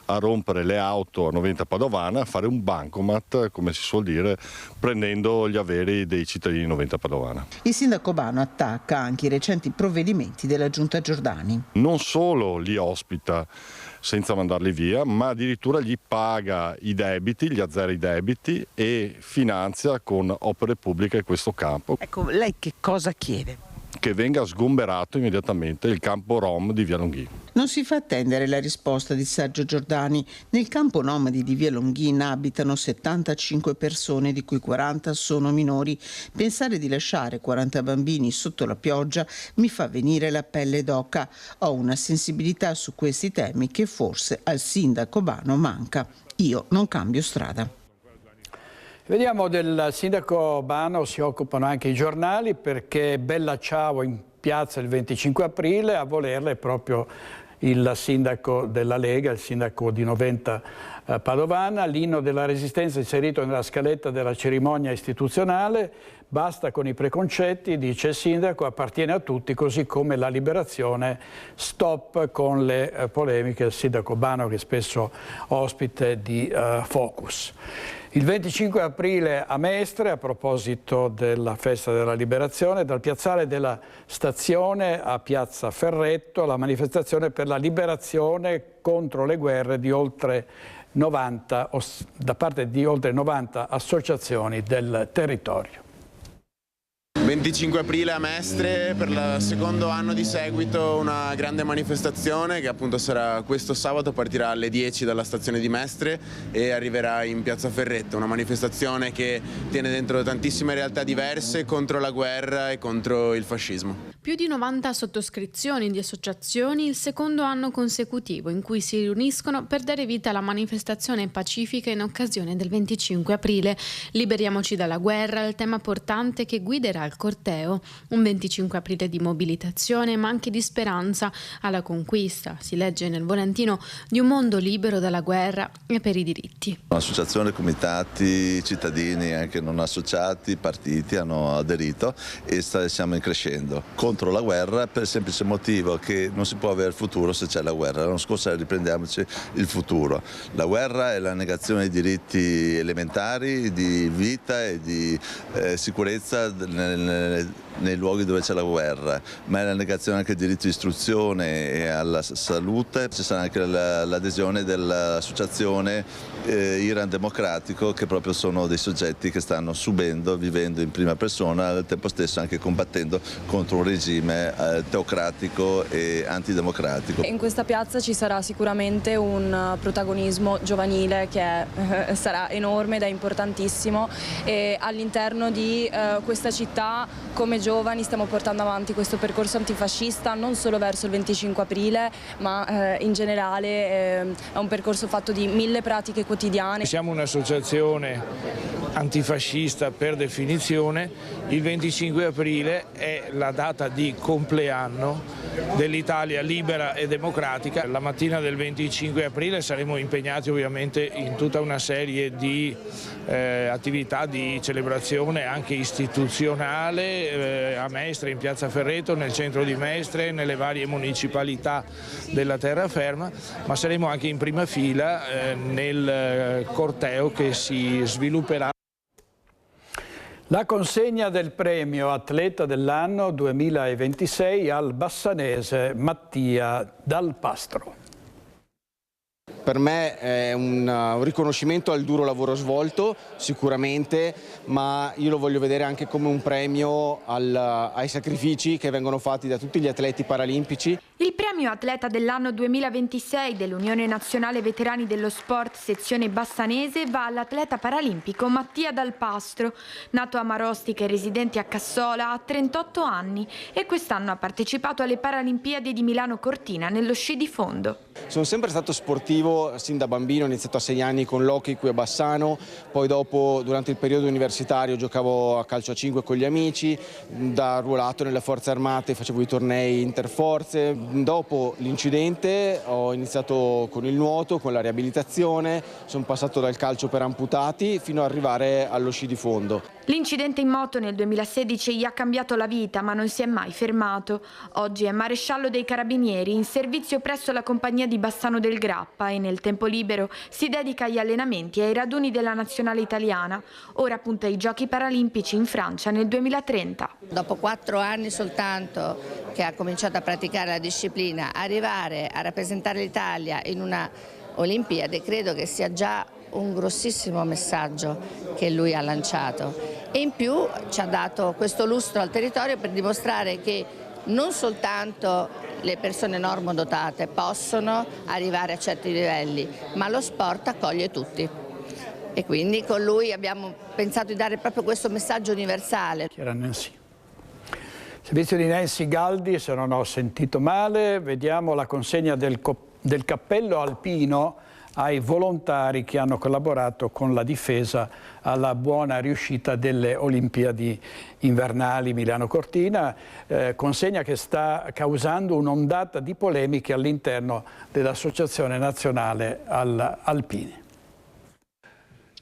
a rompere le auto a Noventa Padovana, a fare un bancomat, come si suol dire, prendendo gli averi dei cittadini di Noventa Padovana. Il sindaco Bano attacca anche i recenti provvedimenti della giunta Giordani. Non solo li ospita senza mandarli via, ma addirittura gli paga i debiti, gli azzera i debiti e finanzia con opere pubbliche questo campo. Ecco, lei che cosa chiede? Che venga sgomberato immediatamente il campo Rom di Via Longhin. Non si fa attendere la risposta di Sergio Giordani. Nel campo nomadi di Via Longhin abitano 75 persone, di cui 40 sono minori. Pensare di lasciare 40 bambini sotto la pioggia mi fa venire la pelle d'oca. Ho una sensibilità su questi temi che forse al sindaco Bano manca. Io non cambio strada. Vediamo del sindaco Bano, si occupano anche i giornali perché Bella Ciao in piazza il 25 aprile, a volerla è proprio il sindaco della Lega, il sindaco di Noventa Padovana. L'inno della Resistenza inserito nella scaletta della cerimonia istituzionale, basta con i preconcetti, dice il sindaco, appartiene a tutti, così come la liberazione, stop con le polemiche. Il sindaco Bano che è spesso ospite di Focus. Il 25 aprile a Mestre, a proposito della festa della liberazione, dal piazzale della stazione a piazza Ferretto, la manifestazione per la liberazione contro le guerre di oltre 90, da parte di oltre 90 associazioni del territorio. 25 aprile a Mestre, per il secondo anno di seguito una grande manifestazione che appunto sarà questo sabato, partirà alle 10 dalla stazione di Mestre e arriverà in Piazza Ferretto, una manifestazione che tiene dentro tantissime realtà diverse contro la guerra e contro il fascismo. Più di 90 sottoscrizioni di associazioni il secondo anno consecutivo in cui si riuniscono per dare vita alla manifestazione pacifica in occasione del 25 aprile. Liberiamoci dalla guerra, il tema portante che guiderà il corteo. Un 25 aprile di mobilitazione ma anche di speranza alla conquista, si legge nel volantino, di un mondo libero dalla guerra e per i diritti. Associazioni, comitati, cittadini, anche non associati, partiti hanno aderito e stiamo in crescendo contro la guerra per il semplice motivo che non si può avere futuro se c'è la guerra. L'anno scorso riprendiamoci il futuro. La guerra è la negazione dei diritti elementari di vita e di sicurezza nei luoghi dove c'è la guerra, ma è la negazione anche del diritto di istruzione e alla salute. Ci sarà anche l'adesione dell'associazione Iran Democratico, che proprio sono dei soggetti che stanno subendo, vivendo in prima persona, al tempo stesso anche combattendo contro un regime teocratico e antidemocratico. In questa piazza ci sarà sicuramente un protagonismo giovanile che sarà enorme ed è importantissimo, e all'interno di questa città come giovani stiamo portando avanti questo percorso antifascista non solo verso il 25 aprile ma in generale è un percorso fatto di 1000 pratiche quotidiane. Siamo un'associazione antifascista per definizione, il 25 aprile è la data di compleanno dell'Italia libera e democratica. La mattina del 25 aprile saremo impegnati ovviamente in tutta una serie di attività di celebrazione anche istituzionale a Mestre, in Piazza Ferretto, nel centro di Mestre, nelle varie municipalità della terraferma, ma saremo anche in prima fila nel corteo che si svilupperà. La consegna del premio Atleta dell'anno 2026 al bassanese Mattia Dal Pastro. Per me è un riconoscimento al duro lavoro svolto, sicuramente, ma io lo voglio vedere anche come un premio ai sacrifici che vengono fatti da tutti gli atleti paralimpici. Il premio Atleta dell'anno 2026 dell'Unione Nazionale Veterani dello Sport sezione bassanese va all'atleta paralimpico Mattia Dal Pastro, nato a Marostica e residente a Cassola, ha 38 anni e quest'anno ha partecipato alle Paralimpiadi di Milano Cortina nello sci di fondo. Sono sempre stato sportivo sin da bambino, ho iniziato a 6 anni con l'hockey qui a Bassano, poi dopo durante il periodo universitario giocavo a calcio a 5 con gli amici, da arruolato nelle forze armate facevo i tornei interforze. Dopo l'incidente ho iniziato con il nuoto, con la riabilitazione, sono passato dal calcio per amputati fino ad arrivare allo sci di fondo. L'incidente in moto nel 2016 gli ha cambiato la vita, ma non si è mai fermato. Oggi è maresciallo dei Carabinieri, in servizio presso la compagnia di Bassano del Grappa e nel tempo libero si dedica agli allenamenti e ai raduni della nazionale italiana. Ora punta ai Giochi Paralimpici in Francia nel 2030. Dopo 4 anni soltanto che ha cominciato a praticare la disciplina, arrivare a rappresentare l'Italia in una Olimpiade credo che sia già un grossissimo messaggio che lui ha lanciato, e in più ci ha dato questo lustro al territorio per dimostrare che non soltanto le persone normodotate possono arrivare a certi livelli, ma lo sport accoglie tutti. E quindi con lui abbiamo pensato di dare proprio questo messaggio universale. Servizio di Nancy Galdi, se non ho sentito male, vediamo la consegna del cappello alpino ai volontari che hanno collaborato con la difesa alla buona riuscita delle Olimpiadi invernali Milano Cortina, consegna che sta causando un'ondata di polemiche all'interno dell'Associazione Nazionale Alpini.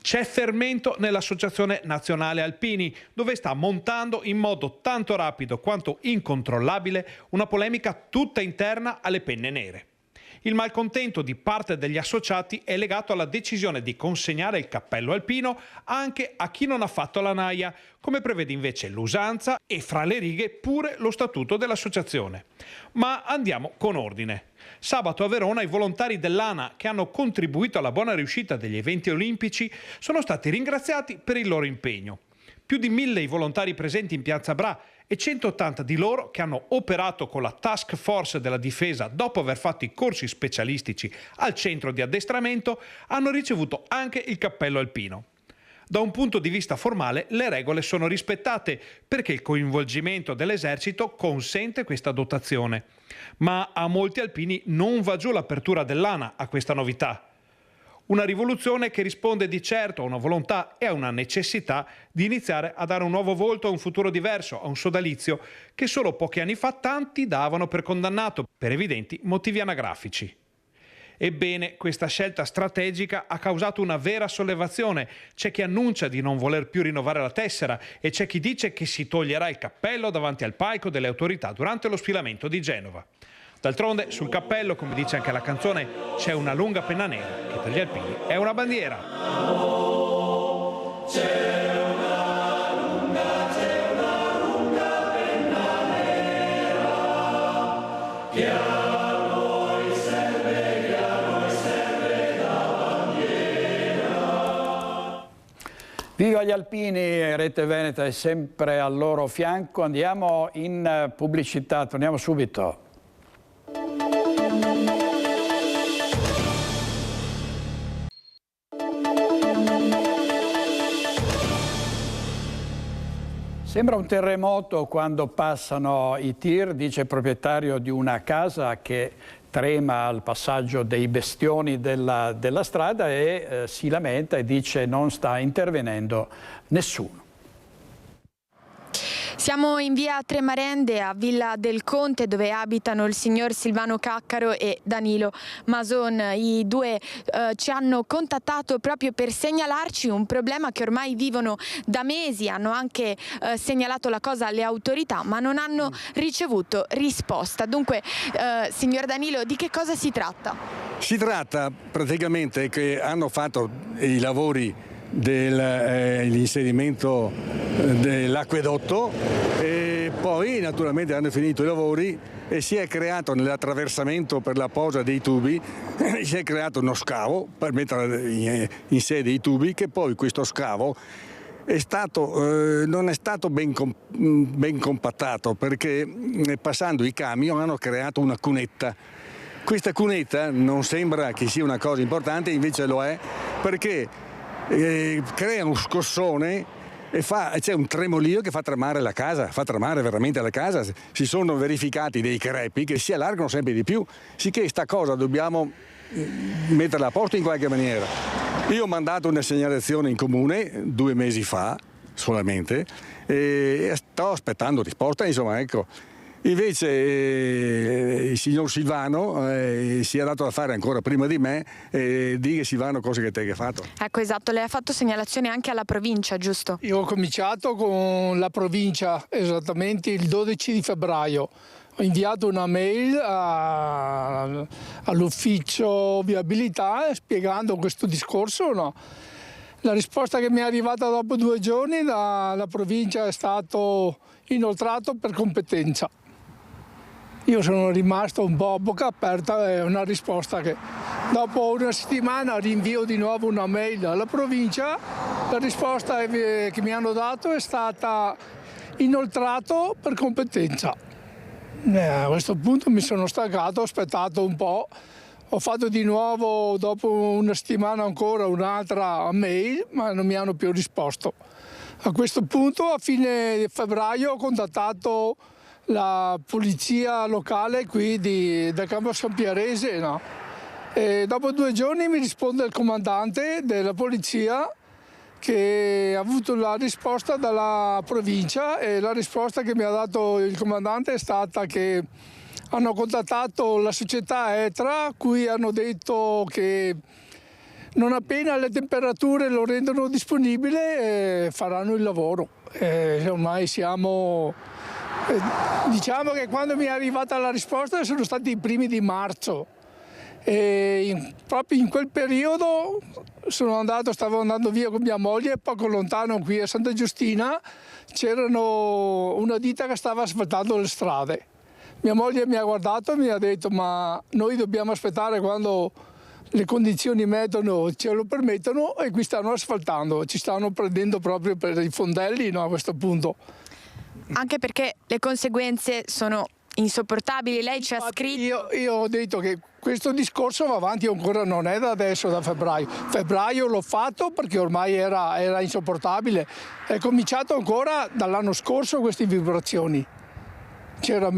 C'è fermento nell'Associazione Nazionale Alpini, dove sta montando in modo tanto rapido quanto incontrollabile una polemica tutta interna alle penne nere. Il malcontento di parte degli associati è legato alla decisione di consegnare il cappello alpino anche a chi non ha fatto la naia, come prevede invece l'usanza e fra le righe pure lo statuto dell'associazione. Ma andiamo con ordine. Sabato a Verona i volontari dell'ANA che hanno contribuito alla buona riuscita degli eventi olimpici sono stati ringraziati per il loro impegno. più di 1000 i volontari presenti in Piazza Bra e 180 di loro che hanno operato con la task force della difesa dopo aver fatto i corsi specialistici al centro di addestramento hanno ricevuto anche il cappello alpino. Da un punto di vista formale le regole sono rispettate perché il coinvolgimento dell'esercito consente questa dotazione. Ma a molti alpini non va giù l'apertura dell'ANA a questa novità. Una rivoluzione che risponde di certo a una volontà e a una necessità di iniziare a dare un nuovo volto a un futuro diverso, a un sodalizio che solo pochi anni fa tanti davano per condannato per evidenti motivi anagrafici. Ebbene, questa scelta strategica ha causato una vera sollevazione. C'è chi annuncia di non voler più rinnovare la tessera e c'è chi dice che si toglierà il cappello davanti al palco delle autorità durante lo sfilamento di Genova. D'altronde, sul cappello, come dice anche la canzone, c'è una lunga penna nera che per gli alpini è una bandiera. C'è una lunga penna nera che a noi serve da bandiera. Viva gli alpini, Rete Veneta è sempre al loro fianco. Andiamo in pubblicità, torniamo subito. Sembra un terremoto quando passano i tir, dice il proprietario di una casa che trema al passaggio dei bestioni della strada e si lamenta e dice non sta intervenendo nessuno. Siamo in via Tremarende a Villa del Conte dove abitano il signor Silvano Caccaro e Danilo Mason. I due ci hanno contattato proprio per segnalarci un problema che ormai vivono da mesi. Hanno anche segnalato la cosa alle autorità ma non hanno ricevuto risposta. Dunque, signor Danilo, di che cosa si tratta? Si tratta praticamente che hanno fatto i lavori dell'inserimento dell'acquedotto e poi naturalmente hanno finito i lavori e si è creato nell'attraversamento per la posa dei tubi si è creato uno scavo per mettere in sede i tubi, che poi questo scavo non è stato ben compattato perché passando i camion hanno creato una cunetta. Questa cunetta non sembra che sia una cosa importante, invece lo è, perché crea uno scossone e c'è un tremolio che fa tremare la casa, fa tremare veramente la casa. Si sono verificati dei crepi che si allargano sempre di più, sicché sta cosa dobbiamo metterla a posto in qualche maniera. Io ho mandato una segnalazione in comune 2 mesi fa solamente e sto aspettando risposta, insomma, ecco. Invece il signor Silvano si è dato da fare ancora prima di me e dica Silvano cosa che te che hai fatto. Ecco, esatto, lei ha fatto segnalazione anche alla provincia, giusto? Io ho cominciato con la provincia esattamente il 12 di febbraio. Ho inviato una mail all'ufficio viabilità spiegando questo discorso, no? La risposta che mi è arrivata dopo 2 giorni dalla provincia è stato inoltrato per competenza. Io sono rimasto un po' a bocca aperta, è una risposta che dopo una settimana rinvio di nuovo una mail alla provincia, la risposta che mi hanno dato è stata inoltrato per competenza. A questo punto mi sono stancato, ho aspettato un po', ho fatto di nuovo dopo una settimana ancora un'altra mail, ma non mi hanno più risposto. A questo punto a fine febbraio ho contattato la polizia locale qui del campo Sampierese, no? E dopo 2 giorni mi risponde il comandante della polizia che ha avuto la risposta dalla provincia e la risposta che mi ha dato il comandante è stata che hanno contattato la società Etra, cui hanno detto che non appena le temperature lo rendono disponibile faranno il lavoro. Ormai siamo... Diciamo che quando mi è arrivata la risposta sono stati i primi di marzo e proprio in quel periodo stavo andando via con mia moglie, poco lontano qui a Santa Giustina c'erano una ditta che stava asfaltando le strade. Mia moglie mi ha guardato e mi ha detto ma noi dobbiamo aspettare quando le condizioni meteo ce lo permettono e qui stanno asfaltando, ci stanno prendendo proprio per i fondelli, no, a questo punto. Anche perché le conseguenze sono insopportabili, lei ci ha scritto... Io ho detto che questo discorso va avanti ancora, non è da adesso, da febbraio. Febbraio l'ho fatto perché ormai era insopportabile. È cominciato ancora dall'anno scorso queste vibrazioni. C'era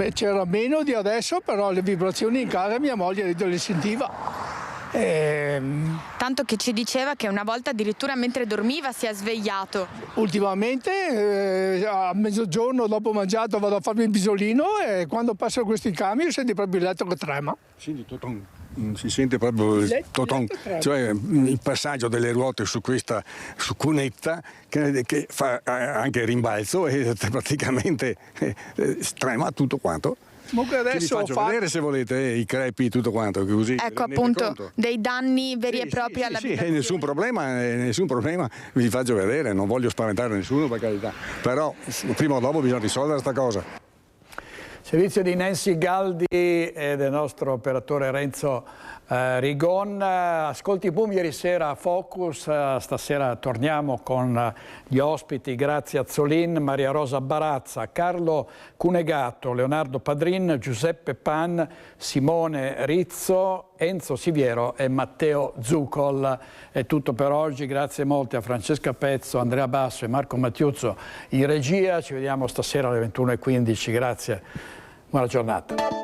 meno di adesso, però le vibrazioni in casa mia moglie le sentiva. Tanto che ci diceva che una volta addirittura mentre dormiva si è svegliato. Ultimamente a mezzogiorno dopo mangiato vado a farmi il pisolino e quando passo questi camion senti proprio il letto che trema. Si sente proprio il toton, cioè il passaggio delle ruote su cunetta che fa anche rimbalzo e praticamente trema tutto quanto. Comunque adesso vi faccio vedere se volete i crepi e tutto quanto, così. Ecco appunto dei danni veri e propri alla vita. Sì, nessun problema, vi faccio vedere, non voglio spaventare nessuno per carità, però prima o dopo bisogna risolvere sta cosa. Servizio di Nancy Galdi e del nostro operatore Renzo Rigon. Ascolti boom ieri sera a Focus, stasera torniamo con gli ospiti Grazia Azzolin, Maria Rosa Barazza, Carlo Cunegato, Leonardo Padrin, Giuseppe Pan, Simone Rizzo, Enzo Siviero e Matteo Zuccol. È tutto per oggi, grazie molte a Francesca Pezzo, Andrea Basso e Marco Mattiuzzo in regia. Ci vediamo stasera alle 21:15, grazie, buona giornata.